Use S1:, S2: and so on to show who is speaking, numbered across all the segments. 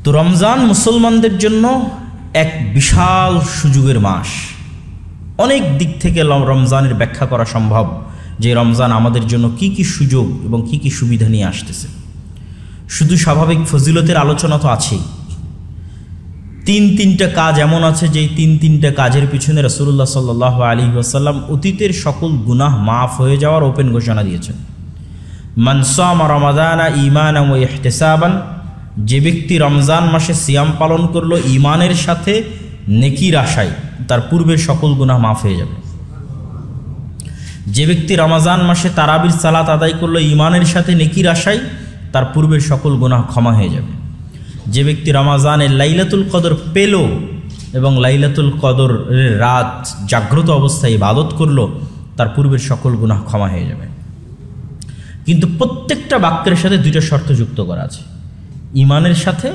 S1: তো রমজান মুসলমানদের জন্য এক বিশাল সুযোগের মাস। অনেক দিক থেকে রমজানের ব্যাখ্যা করা সম্ভব যে রমজান আমাদের জন্য কি কি সুযোগ এবং কি কি সুবিধা নিয়ে আসতেছে। শুধু স্বাভাবিক ফজিলতের আলোচনা তো আছেই, তিনটা কাজ এমন আছে যে তিনটা কাজের পিছনে রাসূলুল্লাহ সাল্লাল্লাহু আলাইহি ওয়াসাল্লাম অতীতের সকল গুনাহ মাফ হয়ে যাওয়ার ওপেন ঘোষণা দিয়েছেন। মান সামা রমাদানা ঈমানান ওয়া ইহতিসাবান, যে ব্যক্তি রমজান মাসে সিয়াম পালন করলো ঈমানের সাথে নেকির আশায়, তার পূর্বের সকল গুনাহ মাফ হয়ে যাবে। যে ব্যক্তি রমজান মাসে তারাবির সালাত আদায় করলো ঈমানের সাথে নেকির আশায়, তার পূর্বের সকল গুনাহ ক্ষমা হয়ে যাবে। যে ব্যক্তি রমজানের লাইলাতুল কদর পেল এবং লাইলাতুল কদরের রাত জাগ্রত অবস্থায় ইবাদত করলো, তার পূর্বের সকল গুনাহ ক্ষমা হয়ে যাবে। কিন্তু প্রত্যেকটা বাক্যের সাথে দুইটা শর্ত যুক্ত করা আছে, ঈমানের সাথে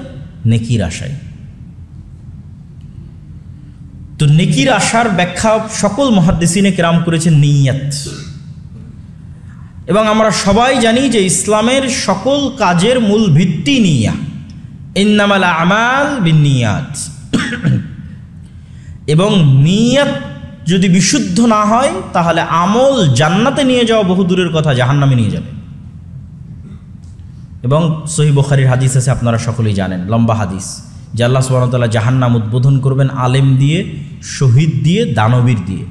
S1: নেকির আশায়। তো নেকির আশার ব্যাখ্যা সকল মুহাদ্দিসিনে কেরাম করেছেন নিয়ত। এবং আমরা সবাই জানি যে ইসলামের সকল কাজের মূল ভিত্তি নিয়া, ইন্নামাল আমাল বিন্নিয়াত। এবং নিয়ত যদি বিশুদ্ধ না হয় তাহলে আমল জান্নাতে নিয়ে যাওয়া বহু দূরের কথা, জাহান্নামে নিয়ে যাবে। এবং সহিহ বুখারীর হাদিস আছে, আপনারা সকলেই জানেন, লম্বা হাদিস, যে আল্লাহ সুবহানাহু ওয়া তাআলা জাহান্নাম উদ্বোধন করবেন আলেম দিয়ে, শহীদ দিয়ে, দানবীর দিয়ে।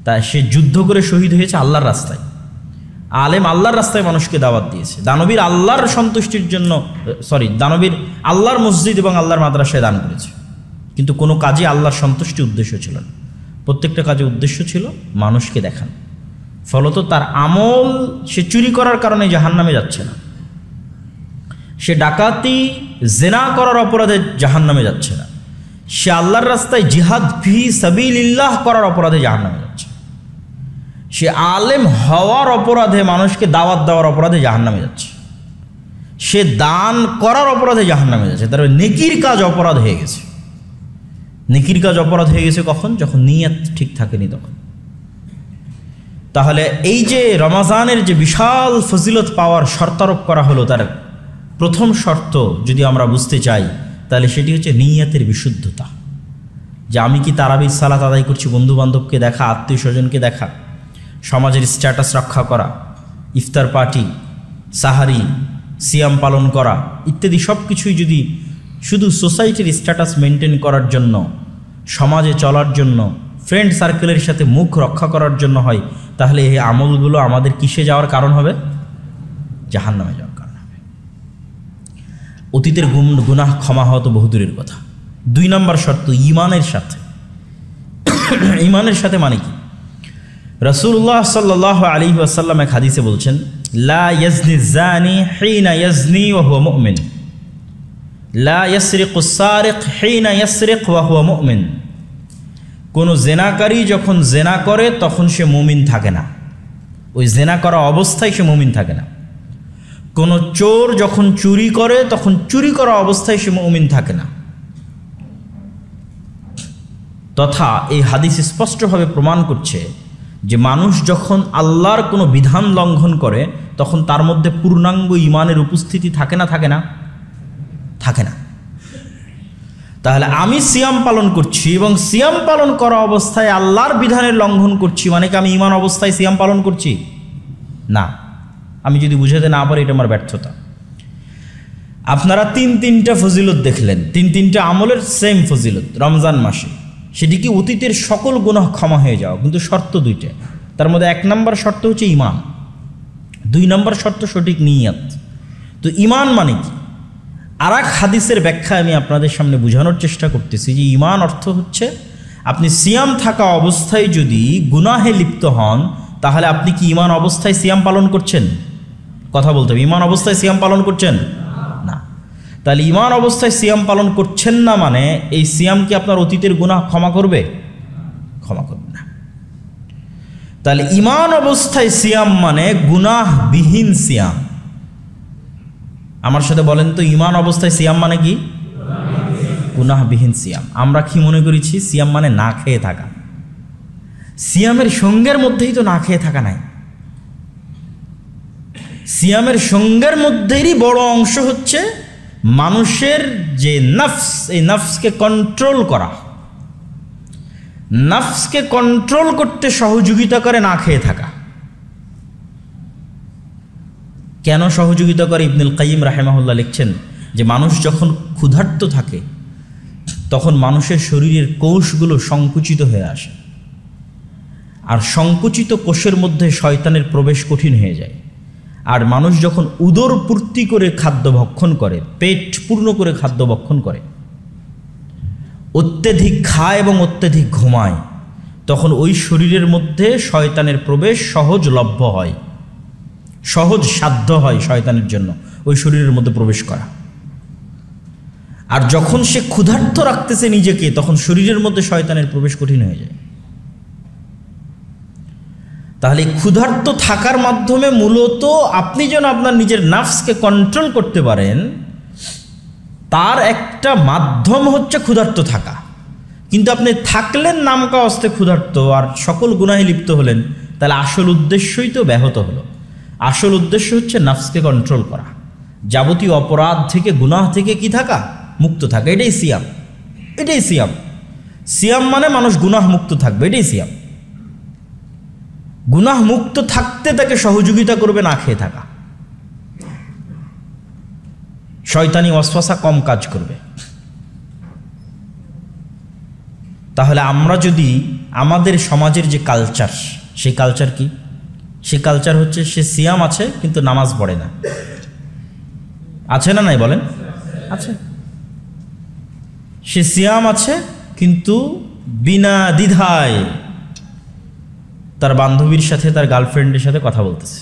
S1: তাই সে যুদ্ধ করে শহীদ হয়েছে আল্লাহর রাস্তায়, আলেম আল্লাহর রাস্তায় মানুষকে দাওয়াত দিয়েছে, দানবীর আল্লাহর সন্তুষ্টির জন্য, দানবীর আল্লাহর মসজিদ এবং আল্লাহর মাদ্রাসায় দান করেছে। কিন্তু কোনো কাজে আল্লাহর সন্তুষ্টি উদ্দেশ্য ছিল না, প্রত্যেকটা কাজে উদ্দেশ্য ছিল মানুষকে দেখানো। ফলত তার আমল, সে চুরি করার কারণে জাহান্নামে যাচ্ছে না, সে ডাকাতি জেনা করার অপরাধে জাহান্নামে যাচ্ছে না, সে আল্লাহর রাস্তায় জিহাদ ফি সাবিলিল্লাহ করার অপরাধে জাহান্নামে যাচ্ছে, সে আলেম হওয়ার অপরাধে, মানুষকে দাওয়াত দেওয়ার অপরাধে জাহান্নামে যাচ্ছে, সে দান করার অপরাধে জাহান্নামে যাচ্ছে। তার নেকির কাজ অপরাধ হয়ে গেছে। নেকির কাজ অপরাধ হয়ে গেছে কখন? যখন নিয়ত ঠিক থাকেনি তখন। তাহলে এই যে রমজানের যে বিশাল ফজিলত পাওয়ার শর্তারোপ করা হলো, তার প্রথম শর্ত যদি আমরা বুঝতে চাই তাহলে সেটি হচ্ছে নিয়তের বিশুদ্ধতা। যে আমি কি তারাবির সালাত আদায় করছি বন্ধু বান্ধবকে দেখা, আত্মীয় স্বজনকে দেখা, সমাজের স্ট্যাটাস রক্ষা করা, ইফতার পার্টি, সাহারি, সিয়াম পালন করা ইত্যাদি সব কিছুই যদি শুধু সোসাইটির স্ট্যাটাস মেনটেন করার জন্য, সমাজে চলার জন্য, ফ্রেন্ড সার্কেলের সাথে মুখ রক্ষা করার জন্য হয়, তাহলে এই আমলগুলো আমাদের কিসে যাওয়ার কারণ হবে? জাহান্নামে যাওয়ার কারণ হবে। অতীতের গুনাহ ক্ষমা হওয়া তো বহুদূরের কথা। 2 নম্বর শর্ত ঈমানের সাথে। ঈমানের সাথে মানে কি? রাসূলুল্লাহ সাল্লাল্লাহু আলাইহি ওয়াসাল্লাম এক হাদিসে বলছেন, লা ইয়াজনি যানি হিনা ইয়াজনি ওয়া হুয়া মুমিন, লা ইয়াসরিকু সারিক হিনা ইয়াসরিক ওয়া হুয়া মুমিন। কোনো জেনাকারী যখন জেনা করে তখন সে মুমিন থাকে না, ওই জেনা করা অবস্থায় সে মুমিন থাকে না। কোনো চোর যখন চুরি করে তখন চুরি করা অবস্থায় সে মুমিন থাকে না। তথা এই হাদিস স্পষ্টভাবে প্রমাণ করছে যে মানুষ যখন আল্লাহর কোনো বিধান লঙ্ঘন করে তখন তার মধ্যে পূর্ণাঙ্গ ঈমানের উপস্থিতি থাকে না? থাকে না? থাকে না। তাহলে আমি সিয়াম পালন করছি এবং সিয়াম পালন করা অবস্থায় আল্লাহর বিধানের লঙ্ঘন করছি, মানে কি আমি ঈমান অবস্থায় সিয়াম পালন করছি? না। আমি যদি বুঝাতে না পারি এটা আমার ব্যর্থতা। আপনারা তিনটা ফজিলত দেখলেন, তিনটা আমলের সেম ফজিলত রমজান মাসে। সেটি কি অতীতের সকল গুনাহ ক্ষমা হয়ে যাওয়া, কিন্তু শর্ত 2টা। তার মধ্যে 1 নম্বর শর্ত হচ্ছে ঈমান, 2 নম্বর শর্ত সঠিক নিয়ত। তো ঈমান মানে কি? আর এক হাদিসের ব্যাখ্যা আমি আপনাদের সামনে বোঝানোর চেষ্টা করতেছি যে ঈমান অর্থ হচ্ছে আপনি সিয়াম থাকা অবস্থায় যদি গুনাহে লিপ্ত হন তাহলে আপনি কি ঈমান অবস্থায় সিয়াম পালন করছেন? কথা বলতে হবে, ঈমান অবস্থায় সিয়াম পালন করছেন না। তাহলে ঈমান অবস্থায় সিয়াম পালন করছেন না মানে এই সিয়াম কি আপনার অতীতের গুনাহ ক্ষমা করবে? ক্ষমা করবে না। তাহলে ঈমান অবস্থায় সিয়াম মানে গুনাহবিহীন সিয়াম। আমার সাথে বলেন তো, ঈমান অবস্থায় সিয়াম মানে কি? গুনাহবিহীন সিয়াম। আমরা কি মনে করেছি সিয়াম মানে না খেয়ে থাকা? সিয়ামের সঙ্গের মধ্যেই তো না খেয়ে থাকা নাই। সিয়ামের সঙ্গের মধ্যেই বড় অংশ হচ্ছে মানুষের যে নফস, এই নফসকে কন্ট্রোল করা, নফসকে কন্ট্রোল করতে সহযোগিতা করে না খেয়ে থাকা। কেন সহযোগিতা করে? ইবনুল কাইয়িম রাহিমাহুল্লাহ লিখছেন যে মানুষ যখন ক্ষুধার্ত থাকে তখন মানুষের শরীরের কোষগুলো সংকুচিত হয়ে আসে, আর সংকুচিত কোষের মধ্যে শয়তানের প্রবেশ কঠিন হয়ে যায়। আর মানুষ যখন উদর পূর্তি করে খাদ্য ভক্ষণ করে, পেট পূর্ণ করে খাদ্য ভক্ষণ করে, অত্যধিক খায় এবং অত্যধিক ঘুমায়, তখন ওই শরীরের মধ্যে শয়তানের প্রবেশ সহজলভ্য হয়, সহজ সাধ্য হয় শয়তানের জন্য ওই শরীরের মধ্যে প্রবেশ করা। আর যখন সে ক্ষুধার্ত রাখতেছে নিজেকে, তখন শরীরের মধ্যে শয়তানের প্রবেশ কঠিন হয়ে যায়। তাহলে ক্ষুধার্ত থাকার মাধ্যমে মূলত আপনি যেন আপনার নিজের নফসকে কন্ট্রোল করতে পারেন, তার একটা মাধ্যম হচ্ছে ক্ষুধার্ত থাকা। কিন্তু আপনি থাকলেন নামকা অস্তে ক্ষুধার্ত আর সকল গুনাহে লিপ্ত হলেন, তাহলে আসল উদ্দেশ্যই তো ব্যাহত হলো। আসল উদ্দেশ্য হচ্ছে নফসকে কন্ট্রোল করা, যাবতীয় অপরাধ থেকে, গুনাহ থেকে কি থাকা, মুক্ত থাকা। এটাই সিয়াম, এটাই সিয়াম। সিয়াম মানে মানুষ গুনাহ মুক্ত থাকবে, এটাই সিয়াম। গুনাহ মুক্ত থাকতে তাকে সহযোগিতা করবে না খেয়ে থাকা, শয়তানি ওয়াসওয়াসা কম কাজ করবে। তাহলে আমরা যদি আমাদের সমাজের যে কালচার, সেই কালচার কি? সেই কালচার হচ্ছে সে সিয়াম আছে কিন্তু নামাজ পড়ে না। আছে না নাই বলেন? আছে। সে সিয়াম আছে কিন্তু বিনা দ্বিধায় তার বান্ধবীর সাথে, তার গার্লফ্রেন্ডের সাথে কথা বলতেছে।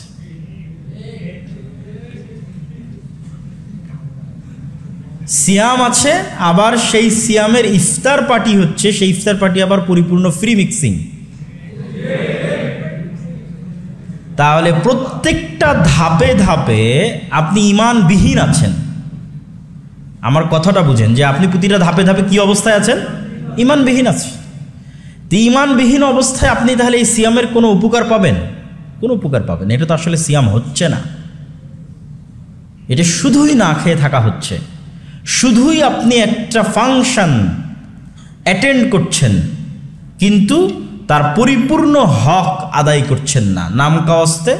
S1: সিয়াম আছে, আবার সেই সিয়ামের ইফতার পার্টি হচ্ছে, সেই ইফতার পার্টি আবার পরিপূর্ণ ফ্রি মিক্সিং। তাহলে প্রত্যেকটা ধাপে ধাপে আপনি ঈমানবিহীন আছেন। আমার কথাটা বুঝেন যে আপনি প্রতিটা ধাপে ধাপে কি অবস্থায় আছেন? ঈমানবিহীন আছেন। তো ঈমানবিহীন অবস্থায় আপনি তাহলে এই সিয়ামের কোনো উপকার পাবেন? কোনো উপকার পাবেন? এটা তো আসলে সিয়াম হচ্ছে না, এটা শুধুই না খেয়ে থাকা হচ্ছে। শুধুই আপনি একটা ফাংশন অ্যাটেন্ড করছেন কিন্তু তার পরিপূর্ণ হক আদায় করছেন না, নামকাওয়াস্তে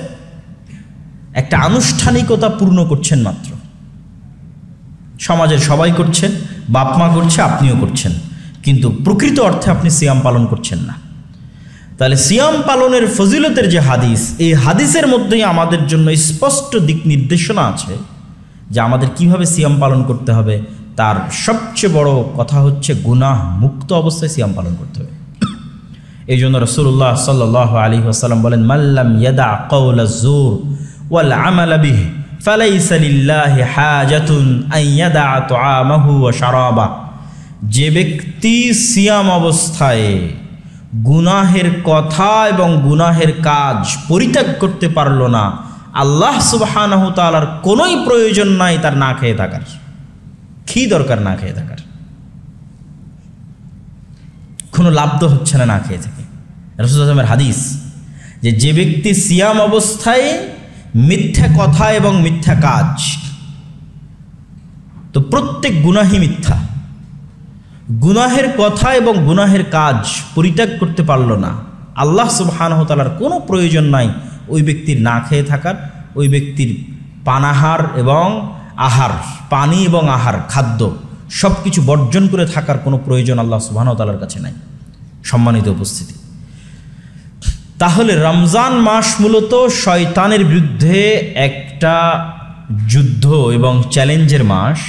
S1: একটা আনুষ্ঠানিকতা পূর্ণ করছেন মাত্র। সমাজের সবাই করছেন, বাপ মা করছে, আপনিও করছেন, কিন্তু প্রকৃত অর্থে আপনি সিয়াম পালন করছেন না। তাহলে সিয়াম পালনের ফজিলতের যে হাদিস, এই হাদিসের মধ্যেই আমাদের জন্য স্পষ্ট দিক নির্দেশনা আছে যে আমাদের কিভাবে সিয়াম পালন করতে হবে। তার সবচেয়ে বড় কথা হচ্ছে গুনাহ মুক্ত অবস্থায় সিয়াম পালন করতে হবে। এই জন্য রাসূলুল্লাহ সাল্লাল্লাহু আলাইহি ওয়াসাল্লাম বলেন, মাল্লাম ইয়াদা কাওলা যুর ওয়াল আমালা বিহি ফালাইসা লিল্লাহি হাজাতুন আন ইয়াদা তুআমাহু ওয়া শারাবা। যে ব্যক্তি সিয়াম অবস্থায় গুনাহের কথা এবং গুনাহের কাজ পরিত্যাগ করতে পারল না, আল্লাহ সুবহানাহু ওয়া তাআলার কোনোই প্রয়োজন নাই তার না খেয়ে থাকার। কি দরকার না খেয়ে থাকার? কোনো লাভ তো হচ্ছে না না খেয়ে থেকে। রাসূলুল্লাহ সাল্লাল্লাহু আলাইহি ওয়াসাল্লামের হাদিস যে ব্যক্তি সিয়াম অবস্থায় মিথ্যা কথা এবং মিথ্যা কাজ, তো প্রত্যেক গুনাহই মিথ্যা, গুনাহের কথা এবং গুনাহের কাজ পরিত্যাগ করতে পারল না, আল্লাহ সুবহানাহু ওয়া তাআলার কোনো প্রয়োজন নাই ওই ব্যক্তির না খেয়ে থাকার, ওই ব্যক্তির পানাহার এবং আহার, পানি এবং আহার, খাদ্য সব কিছু বর্জন করে থাকার কোনো প্রয়োজন আল্লাহ সুবহানাহু ওয়া তাআলার কাছে নাই। সম্মানিত উপস্থিতি, তাহলে রমজান মাস মূলত শয়তানের বিরুদ্ধে একটা যুদ্ধ এবং চ্যালেঞ্জের মাস,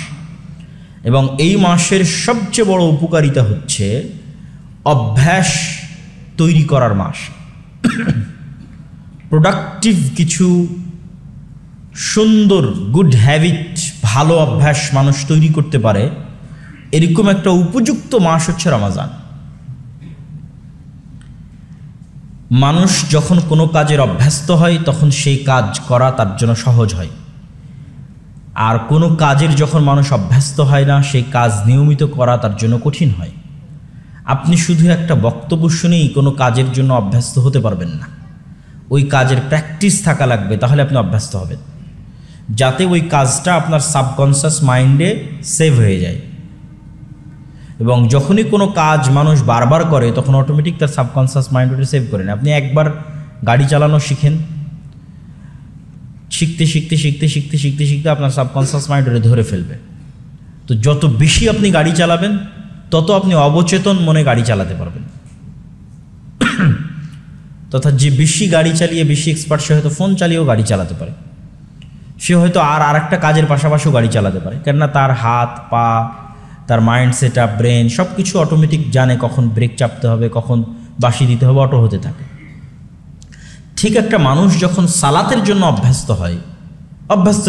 S1: এবং এই মাসের সবচেয়ে বড় উপকারিতা হচ্ছে অভ্যাস তৈরি করার মাস। প্রোডাক্টিভ কিছু সুন্দর গুড হ্যাবিট, ভালো অভ্যাস মানুষ তৈরি করতে পারে, এরকম একটা উপযুক্ত মাস হচ্ছে রমজান। মানুষ যখন কোনো কাজের অভ্যস্ত হয় তখন সেই কাজ করা তার জন্য সহজ হয়, আর কোনো কাজের যখন মানুষ অভ্যস্ত হয় না সেই কাজ নিয়মিত করা তার জন্য কঠিন হয়। আপনি শুধু একটা বক্তব্য শুনেই কোনো কাজের জন্য অভ্যস্ত হতে পারবেন না, ওই কাজের প্র্যাকটিস থাকা লাগবে, তাহলে আপনি অভ্যস্ত হবেন। যাতে ওই কাজটা আপনার সাবকনসিয়াস মাইন্ডে সেভ হয়ে যায়। এবং যখনই কোনো কাজ মানুষ বারবার করে তখন অটোমেটিক তার সাবকনসিয়াস মাইন্ড ওটা সেভ করে নেয়। আপনি একবার গাড়ি চালানো শিখেন, শিখতে শিখতে শিখতে শিখতে শিখতে শিখতে আপনার সাবকনসিয়াস মাইন্ড ওটা ধরে ফেলবে। তো যত বেশি আপনি গাড়ি চালাবেন তত আপনি অবচেতন মনে গাড়ি চালাতে পারবেন। তথা যে বেশি গাড়ি চালিয়ে বেশি এক্সপার্ট, সে হয়তো ফোন চালিয়েও গাড়ি চালাতে পারে, সে হয়তো আর একটা কাজের পাশাপাশিও গাড়ি চালাতে পারে, কেননা তার হাত পা, তার মাইন্ড সেট আপ, ব্রেন সব কিছু অটোমেটিক জানে কখন ব্রেক চাপতে হবে, কখন বাঁশি দিতে হবে, অটো হতে থাকে। ঠিক একটা মানুষ যখন সালাতের জন্য অভ্যস্ত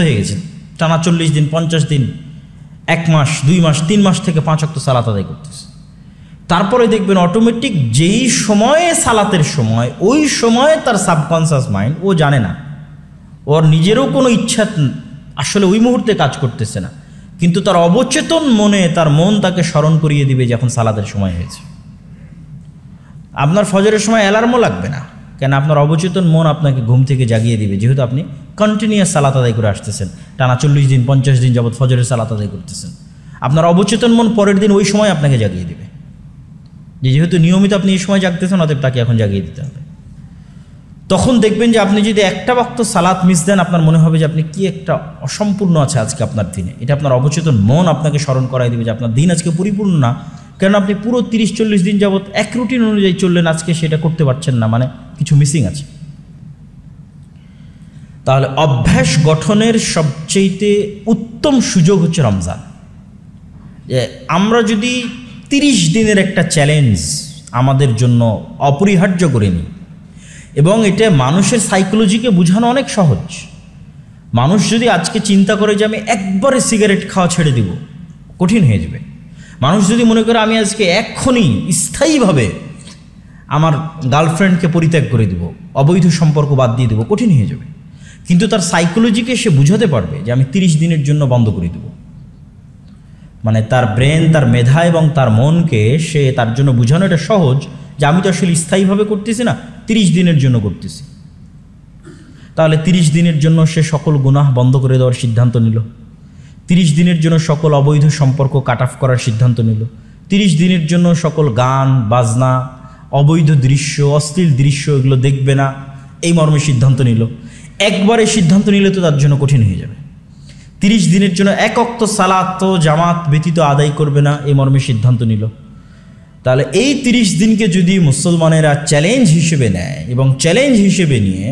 S1: হয়ে গেছে, টানা 40 দিন 50 দিন 1 মাস 2 মাস 3 মাস থেকে 5 ওয়াক্ত সালাত আদায় করতেছে, তারপরে দেখবেন অটোমেটিক যেই সময়ে সালাতের সময়, ওই সময়ে তার সাবকনসিয়াস মাইন্ড ও জানে না, ওর নিজেরও কোনো ইচ্ছা আসলে ওই মুহূর্তে কাজ করতেছে না, কিন্তু তার অবচেতন মনে তার মন তাকে স্মরণ করিয়ে দিবে যে এখন সালাতের সময় হয়েছে। আপনার ফজরের সময় অ্যালার্মও লাগবে না, কেন আপনার অবচেতন মন আপনাকে ঘুম থেকে জাগিয়ে দিবে, যেহেতু আপনি কন্টিনিউয়াস সালাত আদায় করে আসতেছেন, টানা 40 দিন 50 দিন যাবৎ ফজরের সালাত আদায় করতেছেন। আপনার অবচেতন মন পরের দিন ওই সময় আপনাকে জাগিয়ে দিবে, যেহেতু নিয়মিত আপনি এই সময় জাগতেছেন, অতএব তাকে এখন জাগিয়ে দিতে হবে। তখন দেখবেন যে আপনি যদি একটা ওয়াক্ত সালাত মিস দেন, আপনার মনে হবে যে আপনি কি একটা অসম্পূর্ণ আছে আজকে আপনার দিনে। এটা আপনার অবচেতন মন আপনাকে স্মরণ করাই দেবে যে আপনার দিন আজকে পরিপূর্ণ না, কারণ আপনি পুরো 30-40 দিন যাবৎ এক রুটিন অনুযায়ী চললেন, আজকে সেটা করতে পারছেন না, মানে কিছু মিসিং আছে। তাহলে অভ্যাস গঠনের সবচেয়ে উত্তম সুযোগ হচ্ছে রমজান। যে আমরা যদি 30 দিনের একটা চ্যালেঞ্জ আমাদের জন্য অপরিহার্য করে নিই, এবং এটা মানুষের সাইকোলজিকে বোঝানো অনেক সহজ। মানুষ যদি আজকে চিন্তা করে যে আমি একবারে সিগারেট খাওয়া ছেড়ে দিব, কঠিন হয়ে যাবে। মানুষ যদি মনে করে আমি আজকে এক্ষুনি স্থায়ীভাবে আমার গার্লফ্রেন্ডকে পরিত্যাগ করে দিব, অবৈধ সম্পর্ক বাদ দিয়ে দেবো, কঠিন হয়ে যাবে। কিন্তু তার সাইকোলজিকে সে বুঝাতে পারবে যে আমি 30 দিনের জন্য বন্ধ করে দেব। মানে তার ব্রেন, তার মেধা এবং তার মনকে সে তার জন্য বোঝানো এটা সহজ যে আমি তো আসলে স্থায়ীভাবে করতেছি না, 30 দিনের জন্য করতেছি। তাহলে 30 দিনের জন্য সে সকল গুনাহ বন্ধ করে দেওয়ার সিদ্ধান্ত নিল, 30 দিনের জন্য সকল অবৈধ সম্পর্ক কাট অফ করার সিদ্ধান্ত নিল, 30 দিনের জন্য সকল গান বাজনা, অবৈধ দৃশ্য, অশ্লীল দৃশ্য এগুলো দেখবে না, এই মর্মে সিদ্ধান্ত নিল। একবারে সিদ্ধান্ত নিলে তো তার জন্য কঠিন হয়ে যাবে। 30 দিনের জন্য এক ওয়াক্ত সালাত জামাত ব্যতীত আদায় করবে না, এই মর্মে সিদ্ধান্ত নিল। তাহলে এই 30 দিনকে যদি মুসলমানেরা চ্যালেঞ্জ হিসেবে নেয় এবং চ্যালেঞ্জ হিসেবে নিয়ে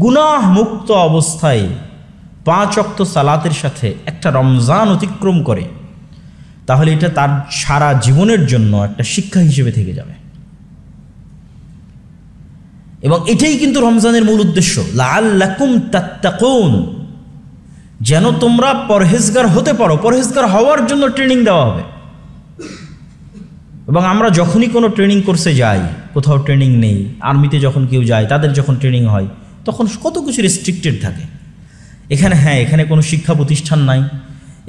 S1: গুনাহ মুক্ত অবস্থায় 5 ওয়াক্ত সালাতের সাথে একটা রমজান অতিক্রম করে, তাহলে এটা তার সারা জীবনের জন্য একটা শিক্ষা হিসেবে থেকে যাবে। এবং এটাই কিন্তু রমজানের মূল উদ্দেশ্য, লাআল্লাকুম তাত্তাকুন, যেন তোমরা পরহেজগার হতে পারো। পরহেজগার হওয়ার জন্য ট্রেনিং দেওয়া হবে। এবং আমরা যখনই কোনো ট্রেনিং কোর্সে যাই, কোথাও ট্রেনিং নেই, আর্মিতে যখন কেউ যায় তাদের যখন ট্রেনিং হয় তখন কত কিছু রেস্ট্রিক্টেড থাকে। এখানে এখানে কোনো শিক্ষা প্রতিষ্ঠান নাই,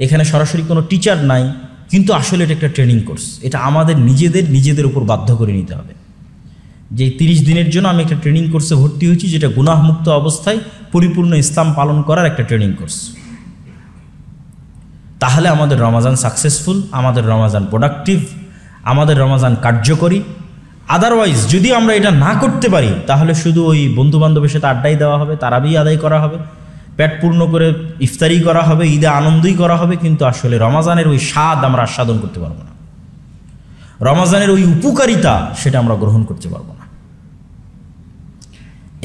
S1: এখানে সরাসরি কোনো টিচার নাই, কিন্তু আসলে এটা একটা ট্রেনিং কোর্স। এটা আমাদের নিজেদের উপর বাধ্য করে নিতে হবে যে 30 দিনের জন্য আমি একটা ট্রেনিং কোর্সে ভর্তি হয়েছি, যেটা গুনাহমুক্ত অবস্থায় পরিপূর্ণ ইসলাম পালন করার একটা ট্রেনিং কোর্স। তাহলে আমাদের রমাজান সাকসেসফুল, আমাদের রমাজান প্রোডাক্টিভ, আমাদের রমাজান কার্যকরী। আদারওয়াইজ যদি আমরা এটা না করতে পারি, তাহলে শুধু ওই বন্ধুবান্ধবের সাথে আড্ডাই দেওয়া হবে, তারাবি আদায় করা হবে, পেট পূর্ণ করে ইফতারি করা হবে, ঈদে আনন্দই করা হবে, কিন্তু আসলে রমাজানের ওই স্বাদ আমরা আস্বাদন করতে পারবো না, রমাজানের ওই উপকারিতা সেটা আমরা গ্রহণ করতে পারবো না।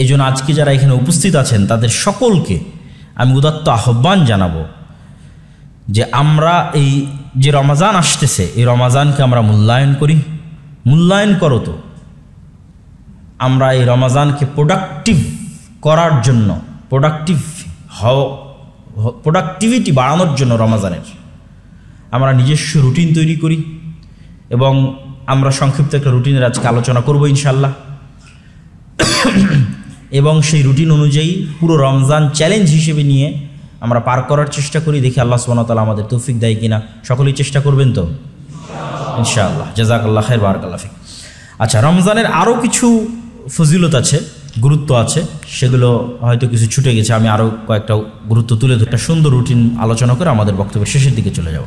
S1: এই জন্য আজকে যারা এখানে উপস্থিত আছেন তাদের সকলকে আমি উদাত্ত আহ্বান জানাবো যে আমরা এই যে রমাজান আসতেছে, এই রমাজানকে আমরা মূল্যায়ন করি। মূল্যায়ন করো তো, আমরা এই রমাজানকে প্রোডাক্টিভ করার জন্য, প্রোডাক্টিভিটি বাড়ানোর জন্য রমাজানের আমরা নিজস্ব রুটিন তৈরি করি। এবং আমরা সংক্ষিপ্ত একটা রুটিনের আজকে আলোচনা করব ইনশাল্লাহ। এবং সেই রুটিন অনুযায়ী পুরো রমজান চ্যালেঞ্জ হিসেবে নিয়ে আমরা পার করার চেষ্টা করি। দেখি আল্লাহ সুবহানাহু ওয়া তাআলা আমাদের তৌফিক দেয় কিনা। সকলেই চেষ্টা করবেন তো ইনশাআল্লাহ। জাযাকাল্লাহ খাইর, বারাকাল্লাহ ফিক। আচ্ছা, রমজানের আরও কিছু ফজিলত আছে, গুরুত্ব আছে, সেগুলো হয়তো কিছু ছুটে গেছে, আমি আরও কয়েকটা গুরুত্ব তুলে ধরে একটা সুন্দর রুটিন আলোচনা করে আমাদের বক্তব্যের শেষের দিকে চলে যাব।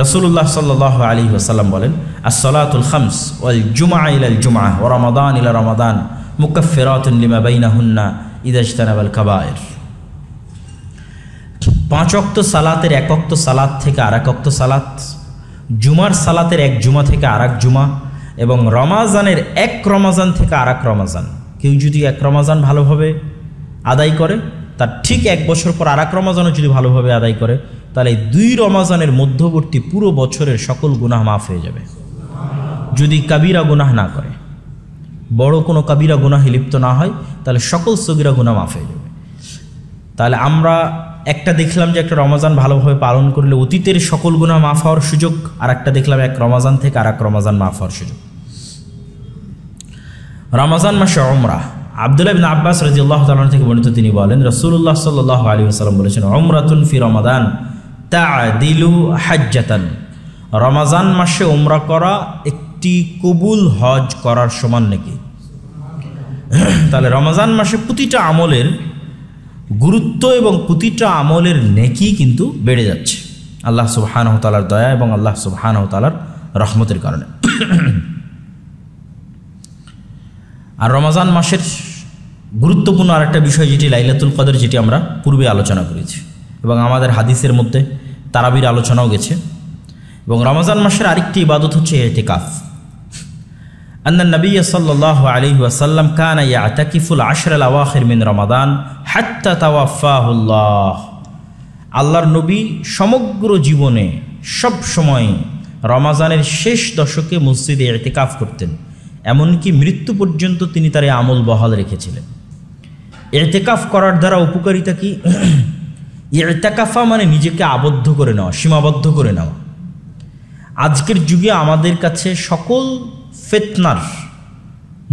S1: রাসূলুল্লাহ সাল্লাল্লাহু আলাইহি ওয়াসাল্লাম বলেন, আস-সালাতুল খামস ওয়াল জুমআ ইলাল জুমআ ওয়া রমাদান ইলা রমাদান মুকাফফিরাতুন লিমা বাইনাহুন্না ইযা ইজতানাবাল কাবায়ের। 5 ওয়াক্ত সালাতের 1 ওয়াক্ত সালাত থেকে আর 1 ওয়াক্ত সালাত, জুমার সালাতের 1 জুমা থেকে আর 1 জুমা, এবং রমাজানের 1 রমাজান থেকে আর 1 রমাজান। কেউ যদি 1 রমাজান ভালোভাবে আদায় করে, তার ঠিক 1 বছর পর আর 1 রমাজানও যদি ভালোভাবে আদায় করে, তাহলে 2 রমাজানের মধ্যবর্তী পুরো বছরের সকল গুনাহ মাফ হয়ে যাবে, যদি কাবিরা গুনাহ না করে, বড় কোনো কাবিরা গুনাহে লিপ্ত না হয়, তাহলে সকল সগীরা গুনাহ মাফ হয়ে যাবে। তাহলে আমরা একটা দেখলাম যে একটা রমাজান ভালোভাবে পালন করলে অতীতের সকল গুনাহ মাফ হওয়ার সুযোগ, আর একটা দেখলাম 1 রমাজান থেকে আর 1 রমাজান মাফ হওয়ার সুযোগ। রমাজান মাসে উমরা। আব্দুল্লাহ ইবনে আব্বাস রাদিয়াল্লাহু তাআলা থেকে বর্ণিত, তিনি বলেন, রাসূলুল্লাহ সাল্লাল্লাহু আলাইহি ওয়াসাল্লাম বলেছেন, উমরাতুন ফি রমাদান তা'দিলু হাজ্জাতান। রমাজান মাসে উমরা করা একটি কবুল হজ করার সমান নাকি? তাহলে রমাজান মাসে প্রতিটা আমলের গুরুত্ব এবং প্রতিটা আমলের নেকি কিন্তু বেড়ে যাচ্ছে আল্লাহ সুবহানাহু ওয়া তাআলার দয়া এবং আল্লাহ সুবহানাহু ওয়া তাআলার রহমতের কারণে। আর রমাজান মাসের গুরুত্বপূর্ণ আরেকটা বিষয় যেটি লাইলাতুল কদর, যেটি আমরা পূর্বে আলোচনা করেছি এবং আমাদের হাদিসের মধ্যে তারাবির আলোচনাও গেছে। এবং রমজান মাসের আরেকটি ইবাদত হচ্ছে ইতিকাফ। আন্না নবী সাল্লাল্লাহু আলাইহি ওয়াসাল্লাম কানা ইয়াতাকিফুল আশরাল আওয়াখির মিন রমাদান হাত্তা তাওয়াফাহুল্লাহ। আল্লাহর নবী সমগ্র জীবনে সব সময় রমাজানের শেষ দশকে মসজিদে ইতিকাফ করতেন, এমনকি মৃত্যু পর্যন্ত তিনি তার এই আমল বহাল রেখেছিলেন। ইতিকাফ করার দ্বারা উপকারিতা কি? ইতিকাফা মানে নিজেকে আবদ্ধ করে নেওয়া, সীমাবদ্ধ করে নেওয়া। আজকের যুগে আমাদের কাছে সকল ফিতনার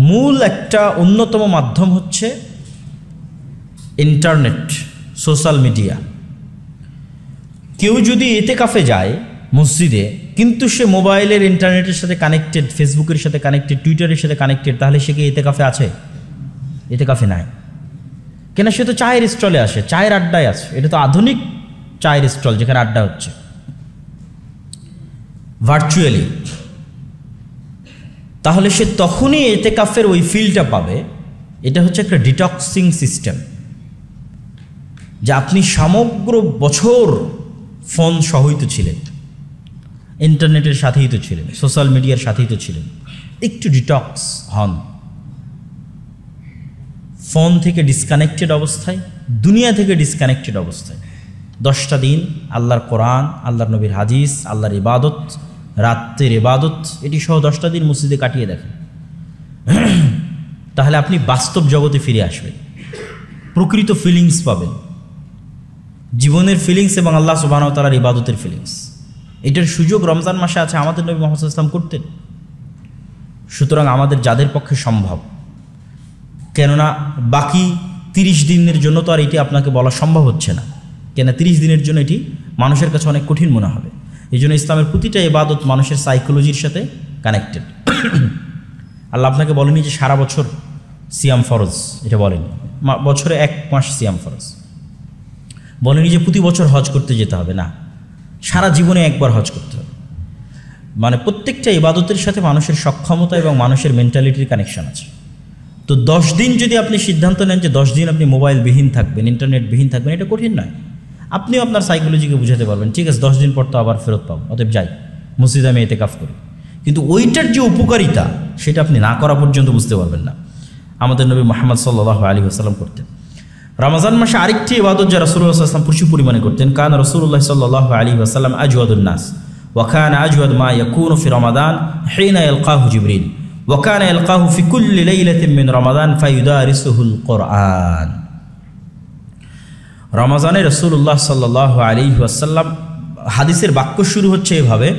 S1: মূল একটা অন্যতম মাধ্যম হচ্ছে ইন্টারনেট, সোশ্যাল মিডিয়া। কেউ যদি ইতিকাফে যায় মসজিদে, কিন্তু সে মোবাইলের ইন্টারনেটের সাথে কানেক্টেড, ফেসবুকের সাথে কানেক্টেড, টুইটারের সাথে কানেক্টেড, তাহলে সে কি ইতিকাফে আছে? ইতিকাফে নাই। কেন? সে তো চায়ের স্টলে আসে, চায়ের আড্ডায় আছে। এটা তো আধুনিক চায়ের স্টল, যেখানে আড্ডা হচ্ছে ভার্চুয়ালি। তাহলে সে তখনই ইতিকাফের ওই ফিলটা পাবে। এটা হচ্ছে একটা ডিটক্সিং সিস্টেম, যে আপনি সমগ্র বছর ফোন সহিত ছিলেন, ইন্টারনেটের সাথেই তো ছিলেন, সোশ্যাল মিডিয়ার সাথেই তো ছিলেন। একটু ডিটক্স হন, ফোন থেকে ডিসকানেক্টেড অবস্থায়, দুনিয়া থেকে ডিসকানেক্টেড অবস্থায় 10টা দিন আল্লাহর কোরআন, আল্লাহর নবীর হাদিস, আল্লাহর ইবাদত, রাতের ইবাদত, এটি সহ 10টা দিন মসজিদে কাটিয়ে দেখেন। তাহলে আপনি বাস্তব জগতে ফিরে আসবেন, প্রকৃত ফিলিংস পাবেন, জীবনের ফিলিংস এবং আল্লাহ সুবহানাহু ওয়া তাআলার ইবাদতের ফিলিংস। এটার সুযোগ রমজান মাসে আছে, আমাদের নবী মুহাম্মদ সাল্লাল্লাহু আলাইহি ওয়াসাল্লাম করতেন। সুতরাং আমাদের যাদের পক্ষে সম্ভব, কেননা বাকি 30 দিনের জন্য তো আর এটি আপনাকে বলা সম্ভব হচ্ছে না, কেন 30 দিনের জন্য এটি মানুষের কাছে অনেক কঠিন মনে হবে। এই জন্য ইসলামের প্রতিটা ইবাদত মানুষের সাইকোলজির সাথে কানেক্টেড। আল্লাহ আপনাকে বলেনি যে সারা বছর সিয়াম ফরজ, এটা বলেনি। বছরে 1 মাস সিয়াম ফরজ বলেনি। যে প্রতি বছর হজ করতে যেতে হবে, না, সারা জীবনে একবার হজ করতে হবে। মানে প্রত্যেকটা ইবাদতের সাথে মানুষের সক্ষমতা এবং মানুষের মেন্টালিটির কানেকশন আছে। তো 10 দিন যদি আপনি সিদ্ধান্ত নেন যে 10 দিন আপনি মোবাইলবিহীন থাকবেন, ইন্টারনেটবিহীন থাকবেন, এটা কঠিন নয়। আপনিও আপনার সাইকোলজিকে বুঝাতে পারবেন, ঠিক আছে 10 দিন পর তো আবার ফেরত পাবো, অতএব যাই মসজিদে আমি ইতিকাফ করি। কিন্তু ওইটার যে উপকারিতা, সেটা আপনি না করা পর্যন্ত বুঝতে পারবেন না। আমাদের নবী মুহাম্মদ সাল্লাল্লাহু আলাইহি ওয়াসাল্লাম করতেন। রমজান মাসে আরেকটি ইবাদত যা রাসূলুল্লাহ সাল্লাল্লাহু আলাইহি ওয়াসাল্লাম প্রচুর পরিমাণে করতেন। কান রাসূলুল্লাহ সাল্লাল্লাহু আলাইহি ওয়াসাল্লাম আজওয়াদুন নাস ওয়া কানা আজওয়াদ মা ইয়াকুনু ফি রমাদান হিনা ইয়ালকাহু জিবরিল ওয়া কানা ইয়ালকাহু ফি কুল্লি লাইলাতিন মিন রমাদান ফায়ুদারিসুহুল কুরআন। রমজানে রাসূলুল্লাহ সাল্লাল্লাহু আলাইহি ওয়াসাল্লাম, হাদিসের বাক্য শুরু হচ্ছে এভাবে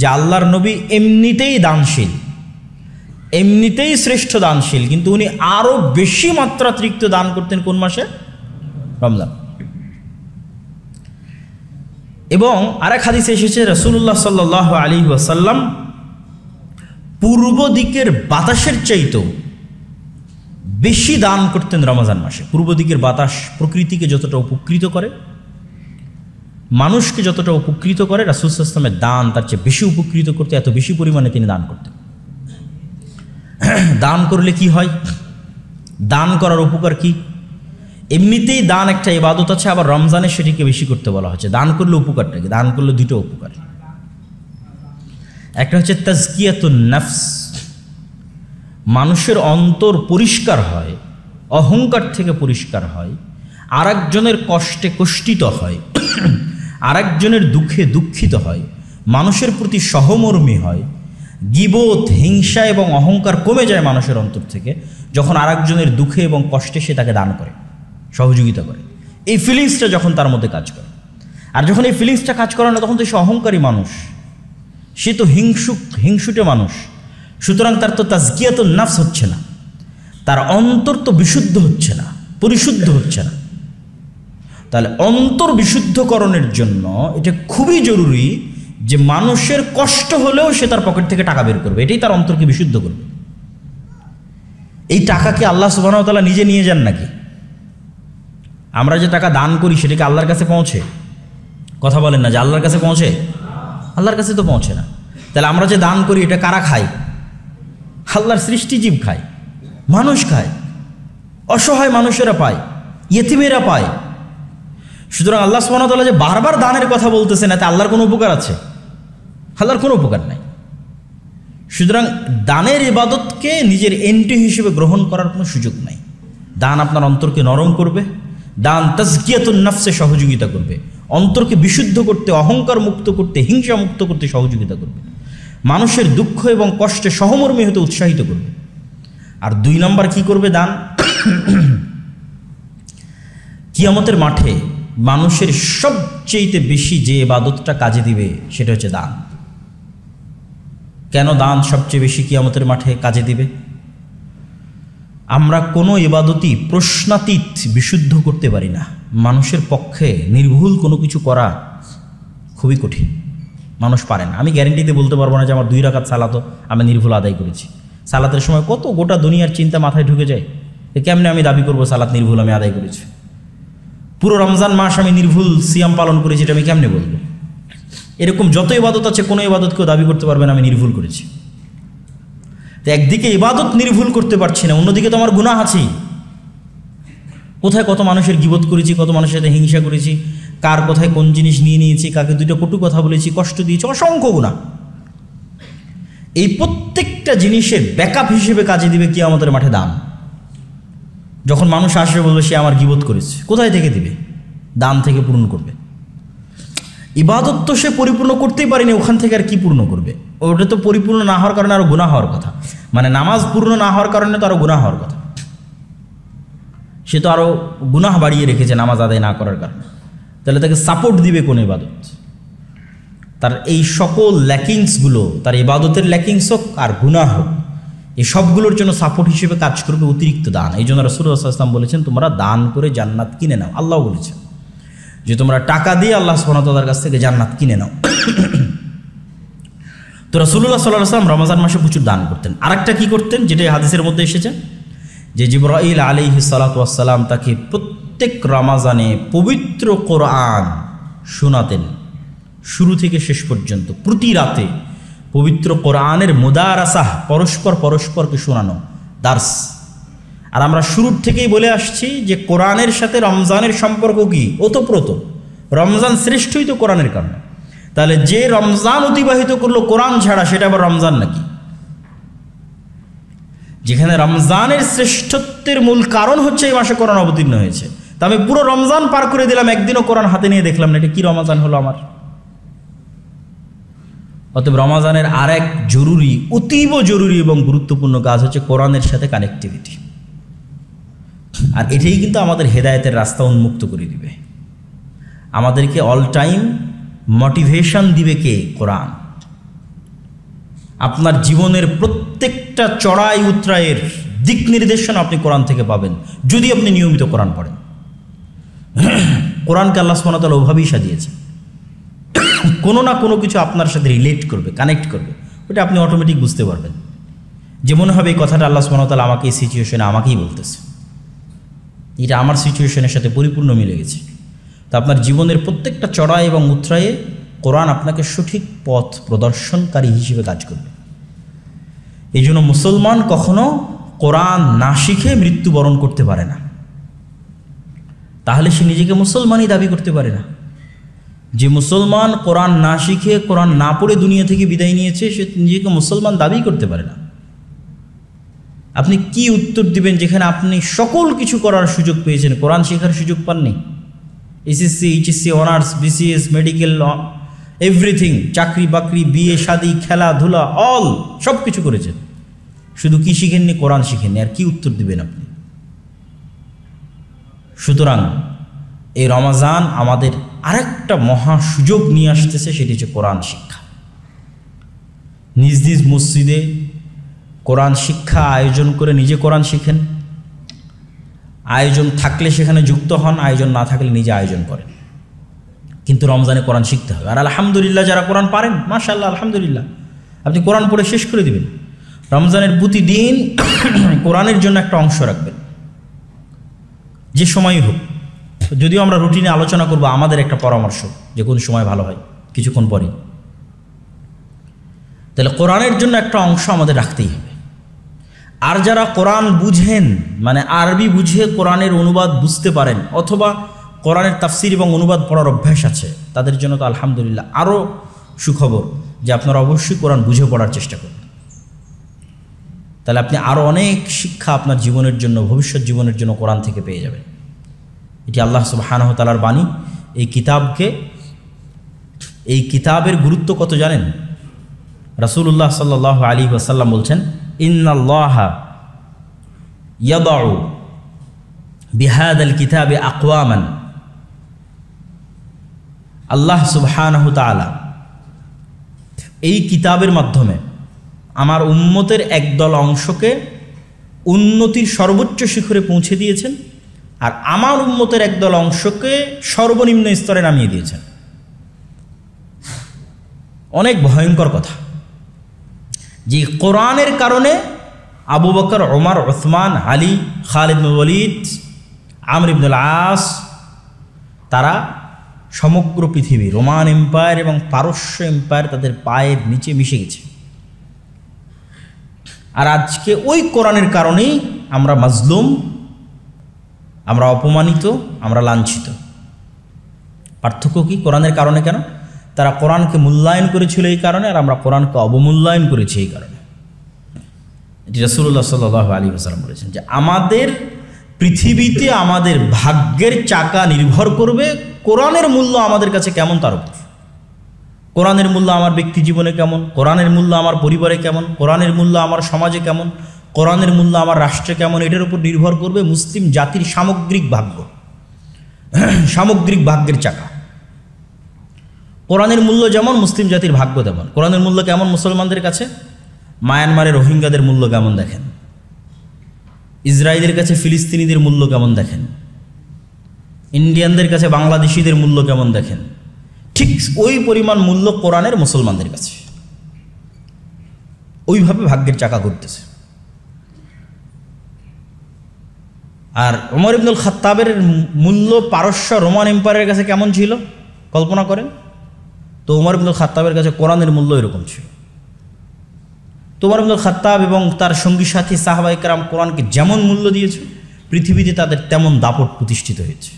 S1: যে আল্লাহর নবী এমনিতেই দানশীল, এমনিতেই শ্রেষ্ঠ দানশীল, কিন্তু উনি আরো বেশি মাত্রাতিরিক্ত দান করতেন কোন মাসে? রমজান। এবং আরেক হাদিসে এসেছে রাসূলুল্লাহ সাল্লাল্লাহু আলাইহি ওয়াসাল্লাম পূর্ব দিকের বাতাসের চাইতেও বেশি দান করতেন রমজান মাসে। পূর্ব দিকের বাতাস প্রকৃতিকে যতটা উপকৃত করে, মানুষকে যতটা উপকৃত করে, রাসূল সাল্লাল্লাহু আলাইহি ওয়াসাল্লামের দান তার চেয়ে বেশি উপকৃত করতে, এত বেশি পরিমাণে তিনি দান করতেন। দান করলে কি হয়? দান করার উপকার কি? এমনিতেই দান একটা ইবাদত আছে, আবার রমজানে সেটিকে বেশি করতে বলা হচ্ছে। দান করলে উপকারটা কি? দান করলে দুটো উপকার। একটা হচ্ছে তাজকিয়াতুন নফস, মানুষের অন্তর পরিষ্কার হয়, অহংকার থেকে পরিষ্কার হয়, আরেকজনের কষ্টে কষ্টিত হয়, আরেকজনের দুঃখে দুঃখিত হয়, মানুষের প্রতি সহমর্মী হয়, গীবত, হিংসা এবং অহংকার কমে যায় মানুষের অন্তর থেকে যখন আরেকজনের দুঃখে এবং কষ্টে সে তাকে দান করে, সহযোগিতা করে। এই ফিলিংসটা যখন তার মধ্যে কাজ করে, আর যখন এই ফিলিংসটা কাজ করে না, তখন তো সে অহংকারী মানুষ, সে তো হিংসুটে মানুষ। সুতরাং তার তো তাজকিয়াতুন নফস হচ্ছে না, তার অন্তর তো বিশুদ্ধ হচ্ছে না, পরিশুদ্ধ হচ্ছে না। তাহলে অন্তর বিশুদ্ধকরণের জন্য এটা খুবই জরুরি যে মানুষের কষ্ট হলেও সে তার পকেট থেকে টাকা বের করবে, এটাই তার অন্তরকে বিশুদ্ধ করবে। এই টাকা কি আল্লাহ সুবহানাহু ওয়া তাআলা নিজে নিয়ে যান নাকি? আমরা যে টাকা দান করি সেটা কি আল্লাহর কাছে পৌঁছে? কথা বলেন না যে আল্লাহর কাছে পৌঁছে? আল্লাহর কাছে তো পৌঁছে না। তাহলে আমরা যে দান করি এটা কারা খায়? আল্লাহর সৃষ্টিজীব খায়, মানুষ খায়, অসহায় মানুষেরা পায়, ইয়েতিমেরা পায়। সুতরাং আল্লাহ সুবহানাহু ওয়া তাআলা যে বারবার দানের কথা বলতেছেন, এতে আল্লাহর কোনো উপকার আছে? আল্লাহর কোনো উপকার নাই। সুতরাং দানের ইবাদতকে নিজের এন্ট্রি হিসেবে গ্রহণ করার কোনো সুযোগ নাই। দান আপনার অন্তরকে নরম করবে, দান তাজকিয়াতুন নফসে সহযোগিতা করবে, অন্তরকে বিশুদ্ধ করতে, অহংকার মুক্ত করতে, হিংসা মুক্ত করতে সহযোগিতা করবে, মানুষের দুঃখ এবং কষ্টে সহমর্মী হতে উৎসাহিত করবে। আর 2 নম্বর কি করবে? দান কিয়ামতের মাঠে মানুষের সবচেয়ে বেশি যে ইবাদতটা কাজে দিবে সেটা হচ্ছে দান। কেন দান সবচেয়ে বেশি কিয়ামতের মাঠে কাজে দিবে? আমরা কোনো ইবাদতই প্রশ্নাতীত বিশুদ্ধ করতে পারি না। মানুষের পক্ষে নির্ভুল কোনো কিছু করা খুবই কঠিন, মানুষ পারে না। আমি গ্যারেন্টিতে বলতে পারবো না যে আমার 2 রাকাত সালাতও আমি নির্ভুল আদায় করেছি। সালাতের সময় কত গোটা দুনিয়ার চিন্তা মাথায় ঢুকে যায়, কেমনে আমি দাবি করবো সালাত নির্ভুল আমি আদায় করেছি? পুরো রমজান মাস আমি নির্ভুল সিয়াম পালন করেছি, এটা আমি কেমনে বলবো? এরকম যত ইবাদত আছে কোনো ইবাদতকেও দাবি করতে পারবে না আমি নির্ভুল করেছি। তো একদিকে ইবাদত নির্ভুল করতে পারছি না, অন্যদিকে তো আমার গুনাহ আছে। কোথায় কত মানুষের গীবত করেছি, কত মানুষের সাথে হিংসা করেছি, কার কোথায় কোন জিনিস নিয়ে নিয়েছি, কাকে 2টা কটু কথা বলেছি, কষ্ট দিয়েছি, অসংখ্য গুনাহ। এই প্রত্যেকটা জিনিসের ব্যাকআপ হিসেবে কাজে দিবে কিয়ামতের মাঠে দান। যখন মানুষ আসবে বলবে সে আমার গীবত করেছে, কোথায় থেকে দিবে? দান থেকে পূর্ণ করবে। ইবাদত তো সে পরিপূর্ণ করতেই পারেনি, ওখান থেকে আর কি পূর্ণ করবে? ওটা তো পরিপূর্ণ না হওয়ার কারণে আরো গুনাহ হওয়ার কথা, মানে নামাজ পূর্ণ না হওয়ার কারণে তো আরো গুনাহ হওয়ার কথা। সে তো আরো গুনাহ বাড়িয়ে রেখেছে নামাজ আদায় না করার কারণে। তাহলে তাকে সাপোর্ট দিবে কোন ইবাদত? তার এই সকল ল্যাকিংসগুলো, তার ইবাদতের ল্যাকিংস হোক আর গুনাহ হোক, এই সবগুলোর জন্য সাপোর্ট হিসেবে কাজ করবে অতিরিক্ত দান। এই জন্য রাসূলুল্লাহ সাল্লাল্লাহু আলাইহি ওয়াসাল্লাম বলেছেন তোমরা দান করে জান্নাত কিনে নাও। আল্লাহ বলেছেন যে তোমরা টাকা দিয়ে আল্লাহ সুবহানাহু ওয়া তাআলার কাছ থেকে জান্নাত কিনে নাও। তো রাসূলুল্লাহ সাল্লাল্লাহু আলাইহি ওয়াসাল্লাম রমজান মাসে প্রচুর দান করতেন। আরেকটা কি করতেন, যেটা হাদিসের মধ্যে এসেছে, যে জিবরাইল আলাইহিস সালাতু ওয়াস সালাম তাকে প্রত্যেক রমজানে পবিত্র কোরআন শোনাতেন, শুরু থেকে শেষ পর্যন্ত প্রতি রাতে পবিত্র কোরআনের মুদারাসাহ, পরস্পরকে শোনানো, দার্স। আর আমরা শুরুর থেকেই বলে আসছি যে কোরআনের সাথে রমজানের সম্পর্ক কি? ওতপ্রোত। রমজান শ্রেষ্ঠই তো কোরআনের কারণে। তাহলে যে রমজান অতিবাহিত করলো কোরআন ছাড়া, সেটা আবার রমজান নাকি? যেখানে রমজানের শ্রেষ্ঠত্বের মূল কারণ হচ্ছে এই মাসে কোরআন অবতীর্ণ হয়েছে, তা আমি পুরো রমজান পার করে দিলাম, একদিনও কোরআন হাতে নিয়ে দেখলাম না, এটা কি রমজান হলো আমার? অতএব রমজানের আরেক জরুরি, অতীব জরুরি এবং গুরুত্বপূর্ণ কাজ হচ্ছে কোরআনের সাথে কানেক্টিভিটি। আর এটাই কিন্তু আমাদের হেদায়েতের রাস্তা উন্মুক্ত করে দিবে। আমাদেরকে অল টাইম মোটিভেশন দিবে কে? কোরআন। আপনার জীবনের প্রত্যেকটা চড়াই উতরাইয়ের দিক নির্দেশনা আপনি কোরআন থেকে পাবেন, যদি আপনি নিয়মিত কোরআন পড়েন। কোরআনকে আল্লাহ সুবহানাহু ওয়া তাআলা ওভাবেই সাজিয়েছে, কোনো না কোনো কিছু আপনার সাথে রিলেট করবে, কানেক্ট করবে, ওটা আপনি অটোমেটিক বুঝতে পারবেন। যে মনে হবে এই কথাটা আল্লাহ সুবহানাহু ওয়া তাআলা আমাকে এই সিচুয়েশনে আমাকেই বলতেছে, এটা আমার সিচুয়েশনের সাথে পরিপূর্ণ মিলে গেছে। তো আপনার জীবনের প্রত্যেকটা চড়াই এবং উতরায়ে কোরআন আপনাকে সঠিক পথ প্রদর্শনকারী হিসেবে কাজ করবে। এই জন্য মুসলমান কখনো কোরআন না শিখে মৃত্যুবরণ করতে পারে না, তাহলে সে নিজেকে মুসলমানই দাবি করতে পারে না। যে মুসলমান কোরআন না শিখে কোরআন না পড়ে দুনিয়া থেকে বিদায় নিয়েছে, সে নিজেকে মুসলমান দাবি করতে পারে না। আপনি কি উত্তর দিবেন যেখানে আপনি সকল কিছু করার সুযোগ পেয়েছেন, কোরআন শেখার সুযোগ পাননি? SSC, HSC, honours, BCS, medical, everything, চাকরি বাকরি, বিয়ে শাদী, খেলাধুলা, অল সব কিছু করেছেন, শুধু কি শিখেননি? কোরআন শিখেননি। আর কি উত্তর দিবেন আপনি? সুতরাং এই রমাজান আমাদের আরেকটা মহা সুযোগ নিয়ে আসতেছে, সেটি হচ্ছে কোরআন শিক্ষা। নিজ নিজ মসজিদে কোরআন শিক্ষা আয়োজন করে নিজে কোরআন শিখেন। আয়োজন থাকলে সেখানে যুক্ত হন, আয়োজন না থাকলে নিজে আয়োজন করেন। কিন্তু রমজানে কোরআন শিখতে হবে। আর আলহামদুলিল্লাহ, যারা কোরআন পারেন, মাশাআল্লাহ, আলহামদুলিল্লাহ, আপনি কোরআন পড়ে শেষ করে দিবেন। রমজানের প্রতিদিন কোরআনের জন্য একটা অংশ রাখবেন, যে সময়ই হোক। যদিও আমরা রুটিনে আলোচনা করব, আমাদের একটা পরামর্শ যে কোন সময় ভালো হয়, কিছুক্ষণ পরে। তাহলে কোরআনের জন্য একটা অংশ আমাদের রাখতেই হবে। আর যারা কোরআন বুঝেন, মানে আরবি বুঝে কোরআনের অনুবাদ বুঝতে পারেন, অথবা কোরআনের তাফসির এবং অনুবাদ পড়ার অভ্যাস আছে, তাদের জন্য তো আলহামদুলিল্লাহ আরও সুখবর যে আপনারা অবশ্যই কোরআন বুঝে পড়ার চেষ্টা করবেন। তাহলে আপনি আরও অনেক শিক্ষা আপনার জীবনের জন্য, ভবিষ্যৎ জীবনের জন্য কোরআন থেকে পেয়ে যাবেন। এটি আল্লাহ সুবহানাহু ওয়া তাআলার বাণী। এই কিতাবের গুরুত্ব কত জানেন? রাসূলুল্লাহ সাল্লাল্লাহু আলাইহি ওয়াসাল্লাম বলছেন, ইন্নাল্লাহা ইয়াদাউ বিহাদাল কিতাবি আকওয়ামান। আল্লাহ সুবহানাহু ওয়া তাআলা এই কিতাবের মাধ্যমে আমার উম্মতের একদল অংশকে উন্নতির সর্বোচ্চ শিখরে পৌঁছে দিয়েছেন, আর আমার উম্মতের একদল অংশকে সর্বনিম্ন স্তরে নামিয়ে দিয়েছেন। অনেক ভয়ঙ্কর কথা যে কোরআনের কারণে আবু বকর, ওমর, উসমান, আলী, খালিদ বিন ওয়ালিদ, আমর ইবনুল আস, তারা সমগ্র পৃথিবী, রোমান এম্পায়ার এবং পারস্য এম্পায়ার তাদের পায়ের নিচে মিশে গেছে। আর আজকে ওই কোরআনের কারণেই আমরা মাজলুম, আমরা অপমানিত, আমরা লাঞ্ছিত। পার্থক্য কি? কোরআনের কারণে কেন? তারা কোরআনকে মূল্যায়ন করেছিল এই কারণে, আর আমরা কোরআনকে অবমূল্যায়ন করেছি এই কারণে। এটি রাসূলুল্লাহ সাল্লাল্লাহু আলাইহি ওয়াসাল্লাম বলেছেন যে আমাদের পৃথিবীতে আমাদের ভাগ্যের চাকা নির্ভর করবে কোরআনের মূল্য আমাদের কাছে কেমন তার উপর। কোরআনের মূল্য আমার ব্যক্তি জীবনে কেমন, কোরআনের মূল্য আমার পরিবারে কেমন, কোরআনের মূল্য আমার সমাজে কেমন, কোরআনের মূল্য আমার রাষ্ট্রে কেমন, এটার উপর নির্ভর করবে মুসলিম জাতির সামগ্রিক ভাগ্য, সামগ্রিক ভাগ্যের চাকা। কোরআনের মূল্য যেমন, মুসলিম জাতির ভাগ্য তেমন। কোরআনের মূল্য কেমন মুসলমানদের কাছে? মায়ানমারের রোহিঙ্গাদের মূল্য কেমন দেখেন, ইসরায়েলের কাছে ফিলিস্তিনিদের মূল্য কেমন দেখেন, ইন্ডিয়ানদের কাছে বাংলাদেশিদের মূল্য কেমন দেখেন। ঠিক ওই পরিমাণ মূল্য কোরআনের মুসলমানদের কাছে। ওইভাবে ভাগ্যের চাকা ঘুরতেছে। আর ওমর ইবনুল খাত্তাবের মূল্য পারস্য রোমান এম্পায়ারের কাছে কেমন ছিল কল্পনা করেন তো। ওমর ইবনুল খাত্তাবের কাছে কোরআনের মূল্য এরকম ছিল। তো ওমর ইবনুল খাত্তাব এবং তার সঙ্গী সাথী সাহাবায়ে কেরাম কোরআনকে যেমন মূল্য দিয়েছে, পৃথিবীতে তাদের তেমন দাপট প্রতিষ্ঠিত হয়েছে।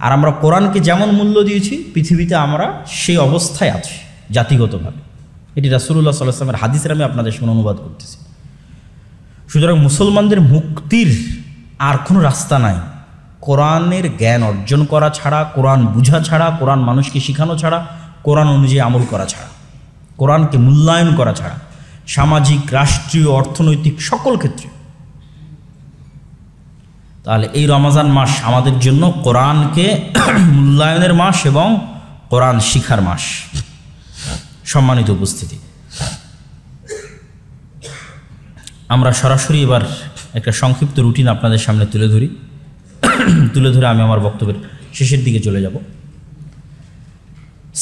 S1: আর আমরা কোরআনকে যেমন মূল্য দিয়েছি, পৃথিবীতে আমরা সেই অবস্থায় আছি জাতিগতভাবে। এটি রাসূলুল্লাহ সাল্লাল্লাহু আলাইহি ওয়াসাল্লামের হাদিসের আমি আপনাদের সামনে অনুবাদ করতেছি। সুতরাং মুসলমানদের মুক্তির আর কোনো রাস্তা নাই কোরআনের জ্ঞান অর্জন করা ছাড়া, কোরআন বুঝা ছাড়া, কোরআন মানুষকে শেখানো ছাড়া, কোরআন অনুযায়ী আমল করা ছাড়া, কোরআনকে মূল্যায়ন করা ছাড়া, সামাজিক, রাষ্ট্রীয়, অর্থনৈতিক সকল ক্ষেত্রে। তাহলে এই রমজান মাস আমাদের জন্য কোরআনকে মূল্যায়নের মাস এবং কোরআন শিখার মাস। সম্মানিত উপস্থিতি, আমরা সরাসরি এবার একটা সংক্ষিপ্ত রুটিন আপনাদের সামনে তুলে ধরে আমি আমার বক্তব্যের শেষের দিকে চলে যাব।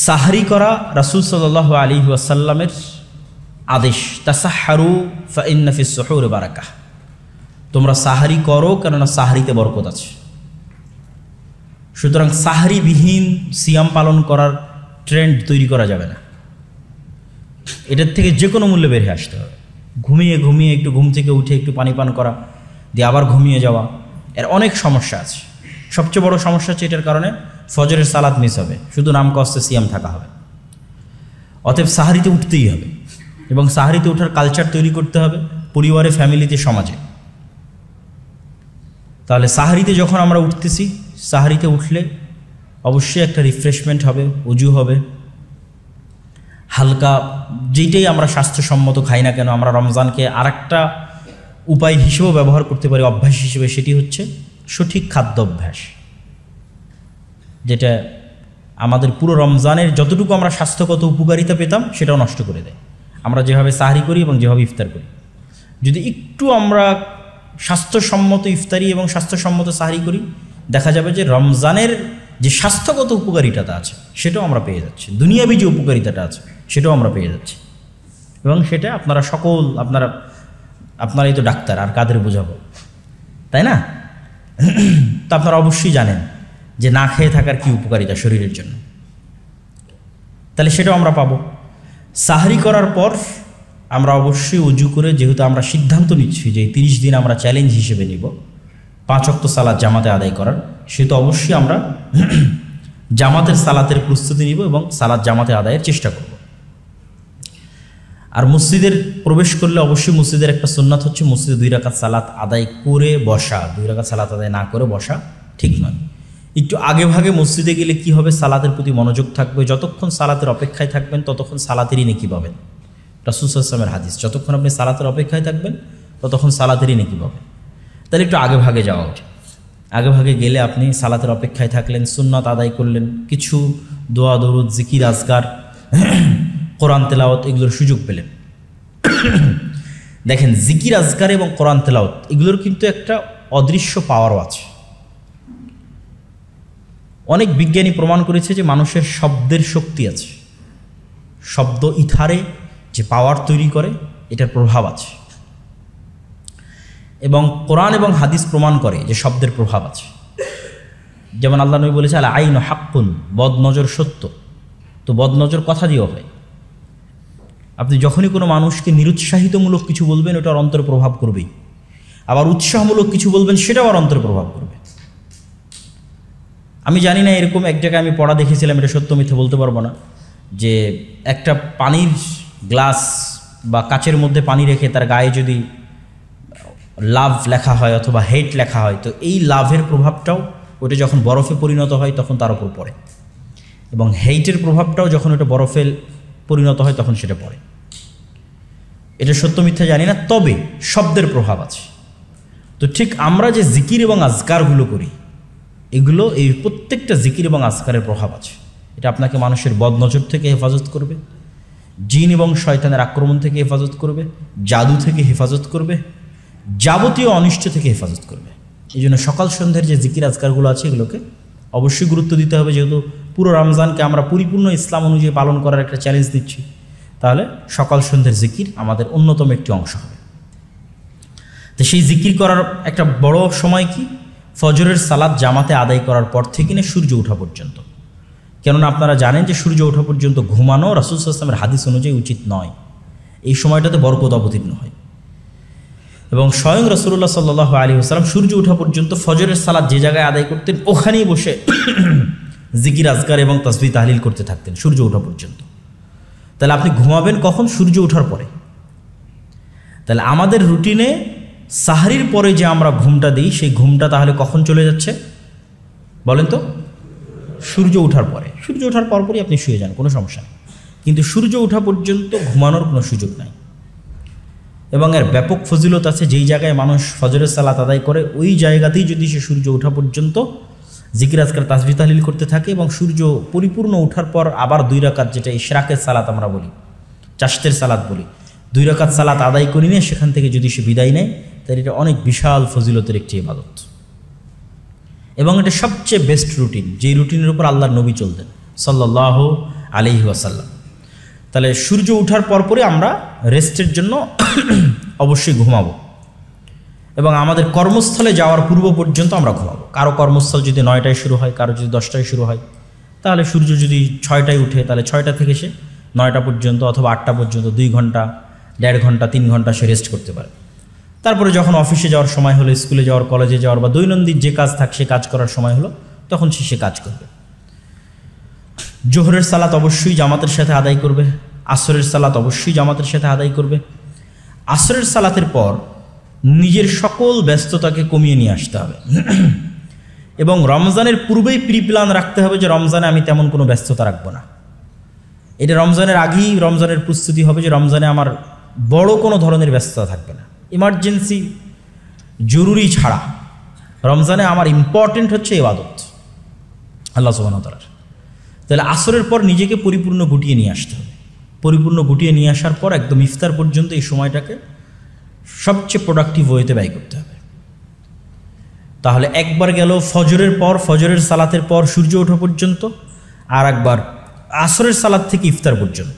S1: সাহরি করা রাসূল সাল্লাল্লাহু আলাইহি ওয়াসাল্লামের আদেশ, তাসাহহারু ফাইন্না ফিস সুহুরি বারাকাহ, তোমরা সাহারি করো কেননা সাহারিতে বরকত আছে। সুতরাং সাহারিবিহীন সিয়াম পালন করার ট্রেন্ড তৈরি করা যাবে না, এটার থেকে যে কোনো মূল্যে বের হয়ে আসতে হবে। ঘুমিয়ে ঘুমিয়ে একটু ঘুম থেকে উঠে একটু পানি পান করা, দিয়ে আবার ঘুমিয়ে যাওয়া, এর অনেক সমস্যা আছে। সবচেয়ে বড় সমস্যা হচ্ছে এটার কারণে ফজরের সালাত মিস হবে, শুধু নাম কষ্টে সিয়াম থাকা হবে। অতএব সাহারিতে উঠতেই হবে, এবং সাহারিতে ওঠার কালচার তৈরি করতে হবে পরিবারে, ফ্যামিলিতে, সমাজে। তাহলে সাহারিতে যখন আমরা উঠতেছি, সাহারিতে উঠলে অবশ্যই একটা রিফ্রেশমেন্ট হবে, উজু হবে, হালকা যেটাই আমরা স্বাস্থ্যসম্মত খাই না কেন, আমরা রমজানকে আরেকটা উপায় হিসেবেও ব্যবহার করতে পারি, অভ্যাস হিসেবে। সেটি হচ্ছে সঠিক খাদ্যাভ্যাস, যেটা আমাদের পুরো রমজানের যতটুকু আমরা স্বাস্থ্যগত উপকারিতা পেতাম সেটাও নষ্ট করে দেয়। আমরা যেভাবে সাহারি করি এবং যেভাবে ইফতার করি, যদি একটু আমরা স্বাস্থ্যসম্মত ইফতারি এবং স্বাস্থ্যসম্মত সাহারি করি, দেখা যাবে যে রমজানের যে স্বাস্থ্যগত উপকারিতাটা আছে সেটাও আমরা পেয়ে যাচ্ছি, দুনিয়াবী যে উপকারিতাটা আছে সেটাও আমরা পেয়ে যাচ্ছি। এবং সেটা আপনারা সকল আপনারাই তো ডাক্তার, আর কাদের বোঝাবো, তাই না? তো আপনারা অবশ্যই জানেন যে না খেয়ে থাকার কি উপকারিতা শরীরের জন্য, তাহলে সেটাও আমরা পাবো। সাহারি করার পর আমরা অবশ্যই উজু করে, যেহেতু আমরা সিদ্ধান্ত নিচ্ছি যে 30 দিন আমরা চ্যালেঞ্জ হিসেবে নিব 5 ওয়াক্ত সালাত জামাতে আদায় করার, সেহেতু অবশ্যই আমরা জামাতের সালাতের প্রস্তুতি নিব এবং সালাত জামাতে আদায়ের চেষ্টা করব। আর মসজিদের প্রবেশ করলে অবশ্যই মসজিদের একটা সুন্নাত হচ্ছে মসজিদে 2 রাকাত সালাত আদায় করে বসা। 2 রাকাত সালাত আদায় না করে বসা ঠিক নয়। একটু আগে ভাগে মসজিদে গেলে কি হবে, সালাতের প্রতি মনোযোগ থাকবে। যতক্ষণ সালাতের অপেক্ষায় থাকবেন ততক্ষণ সালাতেরই নেকি পাবেন। রাসূল সাল্লাল্লাহু আলাইহি ওয়াসাল্লামের হাদিস, যতক্ষণ আপনি সালাতের অপেক্ষায় থাকবেন ততক্ষণ সালাতেরই নেকি পাবেন। তাহলে একটু আগে ভাগে যাওয়া উচিত। আগে ভাগে গেলে আপনি সালাতের অপেক্ষায় থাকলেন, সুন্নাত আদায় করলেন, কিছু দোয়া দরুদ, জিকির, আজকার, কোরআন তেলাওয়াত, এগুলোর সুযোগ পেলেন। দেখেন, জিকির, আজকার এবং কোরআন তেলাওয়াত এগুলোর কিন্তু একটা অদৃশ্য পাওয়ারও আছে। অনেক বিজ্ঞানী প্রমাণ করেছে যে মানুষের শব্দের শক্তি আছে, শব্দ ইথারে যে পাওয়ার তৈরি করে এটার প্রভাব আছে। এবং কোরআন এবং হাদিস প্রমাণ করে যে শব্দের প্রভাব আছে। যেমন আল্লাহ নবী বলেছে, আল আইন হাক্কুন, বদনজর সত্য। তো বদনজর কথা দিয়েও হয়। আপনি যখনই কোনো মানুষকে নিরুৎসাহিতমূলক কিছু বলবেন, ওটার অন্তরে প্রভাব করবেই। আবার উৎসাহমূলক কিছু বলবেন, সেটাও আর অন্তরে প্রভাব করবে। আমি জানি না, এরকম এক জায়গায় আমি পড়া দেখেছিলাম, এটা সত্য মিথ্যে বলতে পারবো না, যে একটা পানির গ্লাস বা কাচের মধ্যে পানি রেখে তার গায়ে যদি লাভ লেখা হয় অথবা হেট লেখা হয়, তো এই লাভের প্রভাবটাও ওটা যখন বরফে পরিণত হয় তখন তার উপর পড়ে, এবং হেইটের প্রভাবটাও যখন ওটা বরফে পরিণত হয় তখন সেটা পড়ে। এটা সত্য মিথ্যা জানি না, তবে শব্দের প্রভাব আছে। তো ঠিক আমরা যে জিকির এবং আজকারগুলো করি, এগুলো এই প্রত্যেকটা জিকির এবং আজকারের প্রভাব আছে। এটা আপনাকে মানুষের বদনজর থেকে হেফাজত করবে, জিন এবং শয়তানের আক্রমণ থেকে হেফাজত করবে, জাদু থেকে হেফাজত করবে, যাবতীয় অনিষ্ট থেকে হেফাজত করবে। এই জন্য সকাল সন্ধ্যের যে জিকির আজকারগুলো আছে এগুলোকে অবশ্যই গুরুত্ব দিতে হবে। যেহেতু পুরো রমজানকে আমরা পরিপূর্ণ ইসলাম অনুযায়ী পালন করার একটা চ্যালেঞ্জ দিচ্ছি, তাহলে সকাল সন্ধ্যের জিকির আমাদের অন্যতম একটি অংশ হবে। তো সেই জিকির করার একটা বড় সময় কি, ফজরের সালাত জামাতে আদায় করার পর থেকে নিয়ে সূর্য ওঠা পর্যন্ত। কেননা আপনারা জানেন যে সূর্য ওঠা পর্যন্ত ঘুমানো রাসূল সাল্লাল্লাহু আলাইহি ওয়াসাল্লামের হাদিস অনুযায়ী উচিত নয়। এই সময়টাতে বরকত অবতীর্ণ হয়। এবং স্বয়ং রাসূলুল্লাহ সাল্লাল্লাহু আলাইহি ওয়াসাল্লাম সূর্য ওঠা পর্যন্ত ফজরের সালাত যে জায়গায় আদায় করতেন ওখানেই বসে জিকির, আজকার এবং তাসবিহ তাহলিল করতে থাকতেন সূর্য ওঠা পর্যন্ত। তাহলে আপনি ঘুমাবেন কখন? সূর্য ওঠার পরে। তাহলে আমাদের রুটিনে সাহারির পরে যে আমরা ঘুমটা দিই, সেই ঘুমটা তাহলে কখন চলে যাচ্ছে বলেন তো? সূর্য ওঠার পরে। সূর্য ওঠার পরপরই আপনি শুয়ে যান, কোনো সমস্যা নেই। কিন্তু সূর্য ওঠা পর্যন্ত ঘুমানোর কোনো সুযোগ নাই। এবং এর ব্যাপক ফজিলত আছে। যেই জায়গায় মানুষ ফজরের সালাত আদায় করে, ওই জায়গাতেই যদি সে সূর্য ওঠা পর্যন্ত জিকির, আজকার, তাসবিহ তাহলিল করতে থাকে এবং সূর্য পরিপূর্ণ ওঠার পর আবার 2 রাকাত, যেটা ইশরাকের সালাত আমরা বলি, চাশতের সালাত বলি, 2 রাকাত সালাত আদায় করি নিয়ে সেখান থেকে যদি সে বিদায় নেয়, তাহলে এটা অনেক বিশাল ফজিলতের একটি ইবাদত। এবং এটা সবচেয়ে বেস্ট রুটিন, যেই রুটিনের উপর আল্লাহর নবী চলতেন সাল্লাল্লাহু আলাইহি ওয়াসাল্লাম। তাহলে সূর্য ওঠার পরপরই আমরা রেস্টের জন্য অবশ্যই ঘুমাবো, এবং আমাদের কর্মস্থলে যাওয়ার পূর্ব পর্যন্ত আমরা ঘুমাবো। কারো কর্মস্থল যদি 9টায় শুরু হয়, কারো যদি 10টায় শুরু হয়, তাহলে সূর্য যদি 6টায় উঠে তাহলে 6টা থেকে সে 9টা পর্যন্ত অথবা 8টা পর্যন্ত 2 ঘন্টা, 1.5 ঘন্টা, 3 ঘন্টা সে রেস্ট করতে পারে। তারপরে যখন অফিসে যাওয়ার সময় হলো, স্কুলে যাওয়ার, কলেজে যাওয়ার বা দৈনন্দিন যে কাজ থাকে সে কাজ করার সময় হলো, তখন সে কাজ করবে। জোহরের সালাত অবশ্যই জামাতের সাথে আদায় করবে, আসরের সালাত অবশ্যই জামাতের সাথে আদায় করবে। আসরের সালাতের পর নিজের সকল ব্যস্ততাকে কমিয়ে নিয়ে আসতে হবে এবং রমজানের পূর্বেই প্রি প্ল্যান রাখতে হবে যে রমজানে আমি তেমন কোনো ব্যস্ততা রাখবো না। এটা রমজানের আগেই রমজানের প্রস্তুতি হবে যে রমজানে আমার বড় কোনো ধরনের ব্যস্ততা থাকবে না, ইমার্জেন্সি জরুরি ছাড়া। রমজানে আমার ইম্পর্টেন্ট হচ্ছে ইবাদত আল্লাহ সুবহানাহু ওয়া তাআলার। তাহলে আসরের পর নিজেকে পরিপূর্ণ গুটিয়ে নিয়ে আসতে হবে। পরিপূর্ণ গুটিয়ে নিয়ে আসার পর একদম ইফতার পর্যন্ত এই সময়টাকে সবচেয়ে প্রোডাক্টিভ ওয়েতে ব্যয় করতে হবে। তাহলে একবার গেল ফজরের পর, ফজরের সালাতের পর সূর্য ওঠা পর্যন্ত, আর একবার আসরের সালাত থেকে ইফতার পর্যন্ত।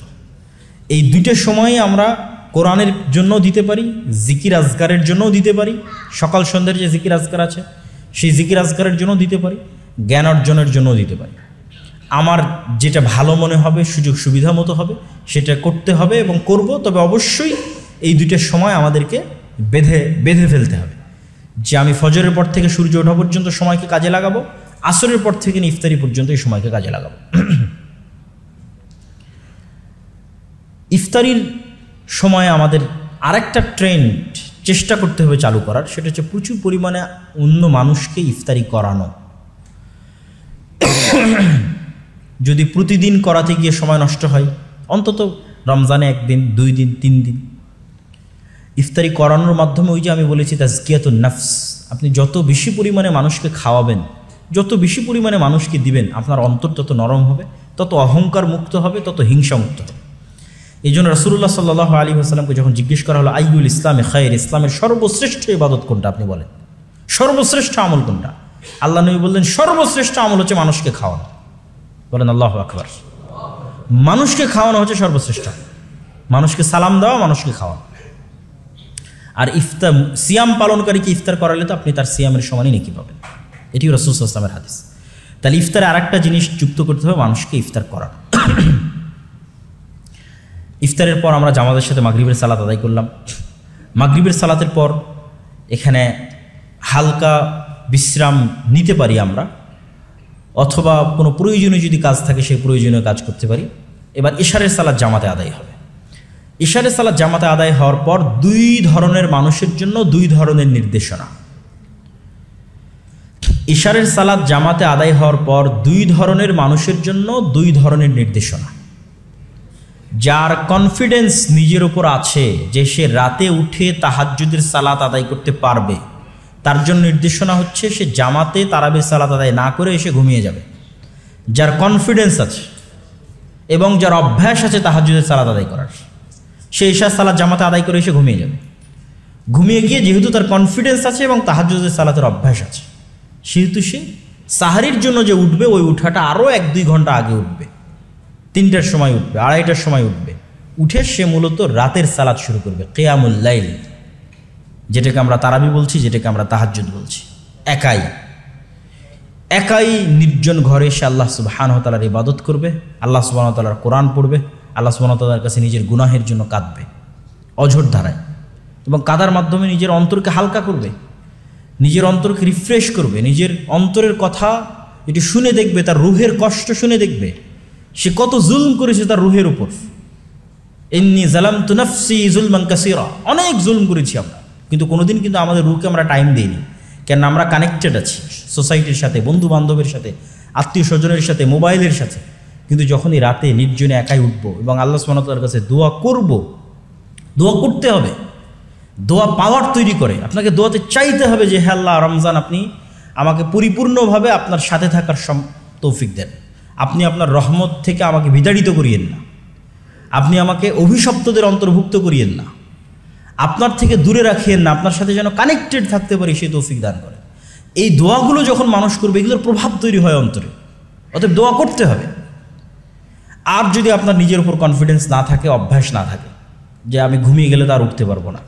S1: এই দুইটা সময়ে আমরা কোরআনের জন্য দিতে পারি, জিকির আজকারের জন্যও দিতে পারি। সকাল সন্ধ্যার যে জিকির আজকার আছে সেই জিকির আজকারের জন্য দিতে পারি, জ্ঞান অর্জনের জন্যও দিতে পারি। আমার যেটা ভালো মনে হবে, সুযোগ সুবিধা মতো হবে সেটা করতে হবে এবং করব। তবে অবশ্যই এই দুইটা সময় আমাদেরকে বেঁধে ফেলতে হবে যে আমি ফজরের পর থেকে সূর্য ওঠা পর্যন্ত সময়কে কাজে লাগাবো, আসরের পর থেকে ইফতারি পর্যন্ত এই সময়কে কাজে লাগাবো। ইফতারির সময় আমাদের আরেকটা ট্রেন্ড চেষ্টা করতে হবে চালু করার, সেটা হচ্ছে প্রচুর পরিমাণে অন্য মানুষকে ইফতারি করানো। যদি প্রতিদিন করাতে গিয়ে সময় নষ্ট হয়, অন্তত রমজানে 1 দিন, 2 দিন, 3 দিন ইফতারি করানোর মাধ্যমে, ওই যে আমি বলেছি তাজকিয়াতুন নফস, আপনি যত বেশি পরিমাণে মানুষকে খাওয়াবেন, যত বেশি পরিমাণে মানুষকে দিবেন, আপনার অন্তর তত নরম হবে, তত অহংকার মুক্ত হবে, তত হিংসা মুক্ত হবে। এই জন্য রাসূলুল্লাহ সাল্লাল্লাহু আলাইহি ওয়াসাল্লামকে যখন জিজ্ঞেস করা হলো আইয়ুল ইসলামে খায়র, ইসলামের সর্বশ্রেষ্ঠ ইবাদত কোনটা, আপনি বলেন সর্বশ্রেষ্ঠ আমল কোনটা? আল্লাহ নবী বললেন সর্বশ্রেষ্ঠ আমল হচ্ছে মানুষকে খাওয়ানো। বলেন আল্লাহু আকবার। মানুষকে খাওয়ানো হচ্ছে সর্বশ্রেষ্ঠ, মানুষকে সালাম দেওয়া, মানুষকে খাওয়ানো। আর ইফতার, সিয়াম পালনকারীকে ইফতার করালে তো আপনি তার সিয়ামের সমানই নেকি পাবেন। এটিও রাসূল সাল্লাল্লাহু আলাইহি ওয়াসাল্লামের হাদিস। তাহলে ইফতারে আরেকটা জিনিস যুক্ত করতে হবে, মানুষকে ইফতার করানো। ইফতারের পর আমরা জামাতের সাথে মাগরিবের সালাত আদায় করলাম। মাগরিবের সালাতের পর এখানে হালকা বিশ্রাম নিতে পারি আমরা, অথবা কোনো প্রয়োজনীয় যদি কাজ থাকে সেই প্রয়োজনীয় কাজ করতে পারি। এবার ইশারের সালাত জামাতে আদায় হবে। ইশারের সালাত জামাতে আদায় হওয়ার পর 2 ধরনের মানুষের জন্য 2 ধরনের নির্দেশনা। ইশারের সালাত জামাতে আদায় হওয়ার পর 2 ধরনের মানুষের জন্য 2 ধরনের নির্দেশনা। যার কনফিডেন্স নিজের উপর আছে যে সে রাতে উঠে তাহাজ্জুদের সালাত আদায় করতে পারবে, তার জন্য নির্দেশনা হচ্ছে সে জামাতে তারাবির সালাত আদায় না করে এসে ঘুমিয়ে যাবে। যার কনফিডেন্স আছে এবং যার অভ্যাস আছে তাহাজ্জুদের সালাত আদায় করার, সে ইশার সালাত জামাতে আদায় করে এসে ঘুমিয়ে যাবে। ঘুমিয়ে গিয়ে যেহেতু তার কনফিডেন্স আছে এবং তাহাজ্জুদের সালাতের অভ্যাস আছে, সেহেতু সে সাহারির জন্য যে উঠবে ওই উঠাটা আরও 1-2 ঘন্টা আগে উঠবে, 3টার সময় উঠবে, 2:30টার সময় উঠবে। উঠে সে মূলত রাতের সালাত শুরু করবে, কিয়ামুল লাইল, যেটাকে আমরা তারাবি বলছি, যেটাকে আমরা তাহাজ্জুদ বলছি। একাই নির্জন ঘরে সে আল্লাহ সুবহানাহু ওয়া তাআলার ইবাদত করবে, আল্লাহ সুবহানাহু ওয়া তাআলার কোরআন পড়বে, আল্লাহ সুবহানাহু ওয়া তাআলার কাছে নিজের গুনাহের জন্য কাঁদবে অঝোর ধারায়, এবং কাদার মাধ্যমে নিজের অন্তরকে হালকা করবে, নিজের অন্তরকে রিফ্রেশ করবে, নিজের অন্তরের কথা এটি শুনে দেখবে, তার রুহের কষ্ট শুনে দেখবে সে কত জুলম করেছে তার রুহের উপর। ইন্নী যালামতু নাফসি যুলমান কাসীরা, অনেক জুলম করেছি আমরা, কিন্তু কোনোদিন কিন্তু আমাদের রুহকে আমরা টাইম দিইনি। কেন? আমরা কানেক্টেড আছি সোসাইটির সাথে, বন্ধু বান্ধবের সাথে, আত্মীয় স্বজনের সাথে, মোবাইলের সাথে। কিন্তু যখনই রাতে নির্জনে একাই উঠবো এবং আল্লাহ সুবহানাহু ওয়া তাআলার কাছে দোয়া করব, দোয়া করতে হবে, দোয়া পাওয়ার তৈরি করে। আপনাকে দোয়াতে চাইতে হবে যে হে আল্লাহ, রমজান আপনি আমাকে পরিপূর্ণভাবে আপনার সাথে থাকার তৌফিক দেন, আপনি আপনার রহমত থেকে আমাকে বিতাড়িত করিয়েন না, আপনি আমাকে অভিশপ্তদের অন্তর্ভুক্ত করিয়েন না, আপনার থেকে দূরে রাখিয়েন না, আপনার সাথে যেন কানেক্টেড থাকতে পারি সেই তৌফিক দান করে। এই দোয়াগুলো যখন মানুষ করবে এগুলোর প্রভাব তৈরি হয় অন্তরে, অতএব দোয়া করতে হবে। আর যদি আপনার নিজের উপর কনফিডেন্স না থাকে, অভ্যাস না থাকে, যে আমি ঘুমিয়ে গেলে তো আর উঠতে পারবো না,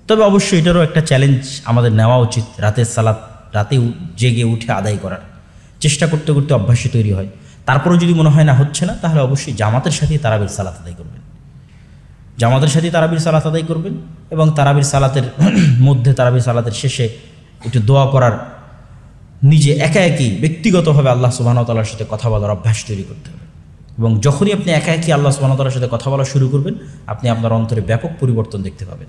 S1: তবে অবশ্যই এটারও একটা চ্যালেঞ্জ আমাদের নেওয়া উচিত। রাতের সালাত রাতে জেগে উঠে আদায় করার চেষ্টা করতে করতে অভ্যাসে তৈরি হয়। তারপরেও যদি মনে হয় না হচ্ছে না, তাহলে অবশ্যই জামাতের সাথেই তারাবির সালাত আদায় করবেন। জামাতের সাথেই তারাবির সালাত আদায় করবেন এবং তারাবির সালাতের মধ্যে, তারাবির সালাতের শেষে একটু দোয়া করার, নিজে একা একই ব্যক্তিগতভাবে আল্লাহ সুবহানাহু ওয়া তাআলার সাথে কথা বলার অভ্যাস তৈরি করতে হবে। এবং যখনই আপনি একা একই আল্লাহ সুবহানাহু ওয়া তাআলার সাথে কথা বলা শুরু করবেন, আপনি আপনার অন্তরে ব্যাপক পরিবর্তন দেখতে পাবেন।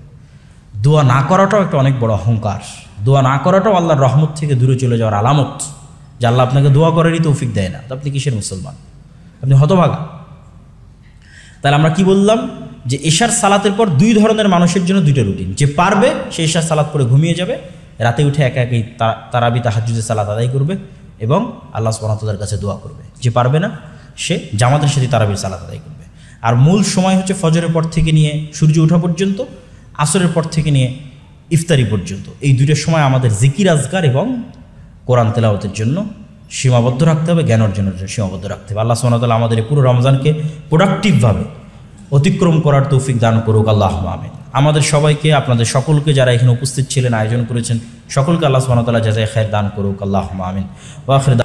S1: দোয়া না করাটাও একটা অনেক বড় অহংকার। দোয়া না করাটাও আল্লাহর রহমত থেকে দূরে চলে যাওয়ার আলামত, যে আল্লাহ আপনাকে দোয়া করারই তৌফিক দেয় না। তো আপনি কিসের মুসলমান? আপনি হতভাগা। তাহলে আমরা কি বললাম? যে এশার সালাতের পর দুই ধরনের মানুষের জন্য দুইটা রুটিন। যে পারবে সে এশার সালাত পরে ঘুমিয়ে যাবে, রাতে উঠে একা একই তারাবি তাহাজ্জুদের সালাত আদায় করবে এবং আল্লাহ সুবহানাহু ওয়া তাআলার কাছে দোয়া করবে। যে পারবে না সে জামাতের সাথে তারাবির সালাত আদায় করবে। আর মূল সময় হচ্ছে ফজরের পর থেকে নিয়ে সূর্য ওঠা পর্যন্ত, আসরের পর থেকে নিয়ে ইফতারি পর্যন্ত। এই দুইটার সময় আমাদের জিকির আজকার এবং কোরআন তেলাওয়াতের জন্য সীমাবদ্ধ রাখতে হবে, জ্ঞান অর্জনের জন্য সীমাবদ্ধ রাখতে হবে। আল্লাহ সুবহানাহু ওয়া তাআলা আমাদের এই পুরো রমজানকে প্রোডাক্টিভভাবে অতিক্রম করার তৌফিক দান করুক, আল্লাহুম্মা আমিন। আমাদের সবাইকে, আপনাদের সকলকে, যারা এখানে উপস্থিত ছিলেন, আয়োজন করেছেন, সকলকে আল্লাহ সুবহানাহু ওয়া তাআলা জাযায়ে খায়র দান করুক, আল্লাহুম্মা আমিন। ওয়া আখির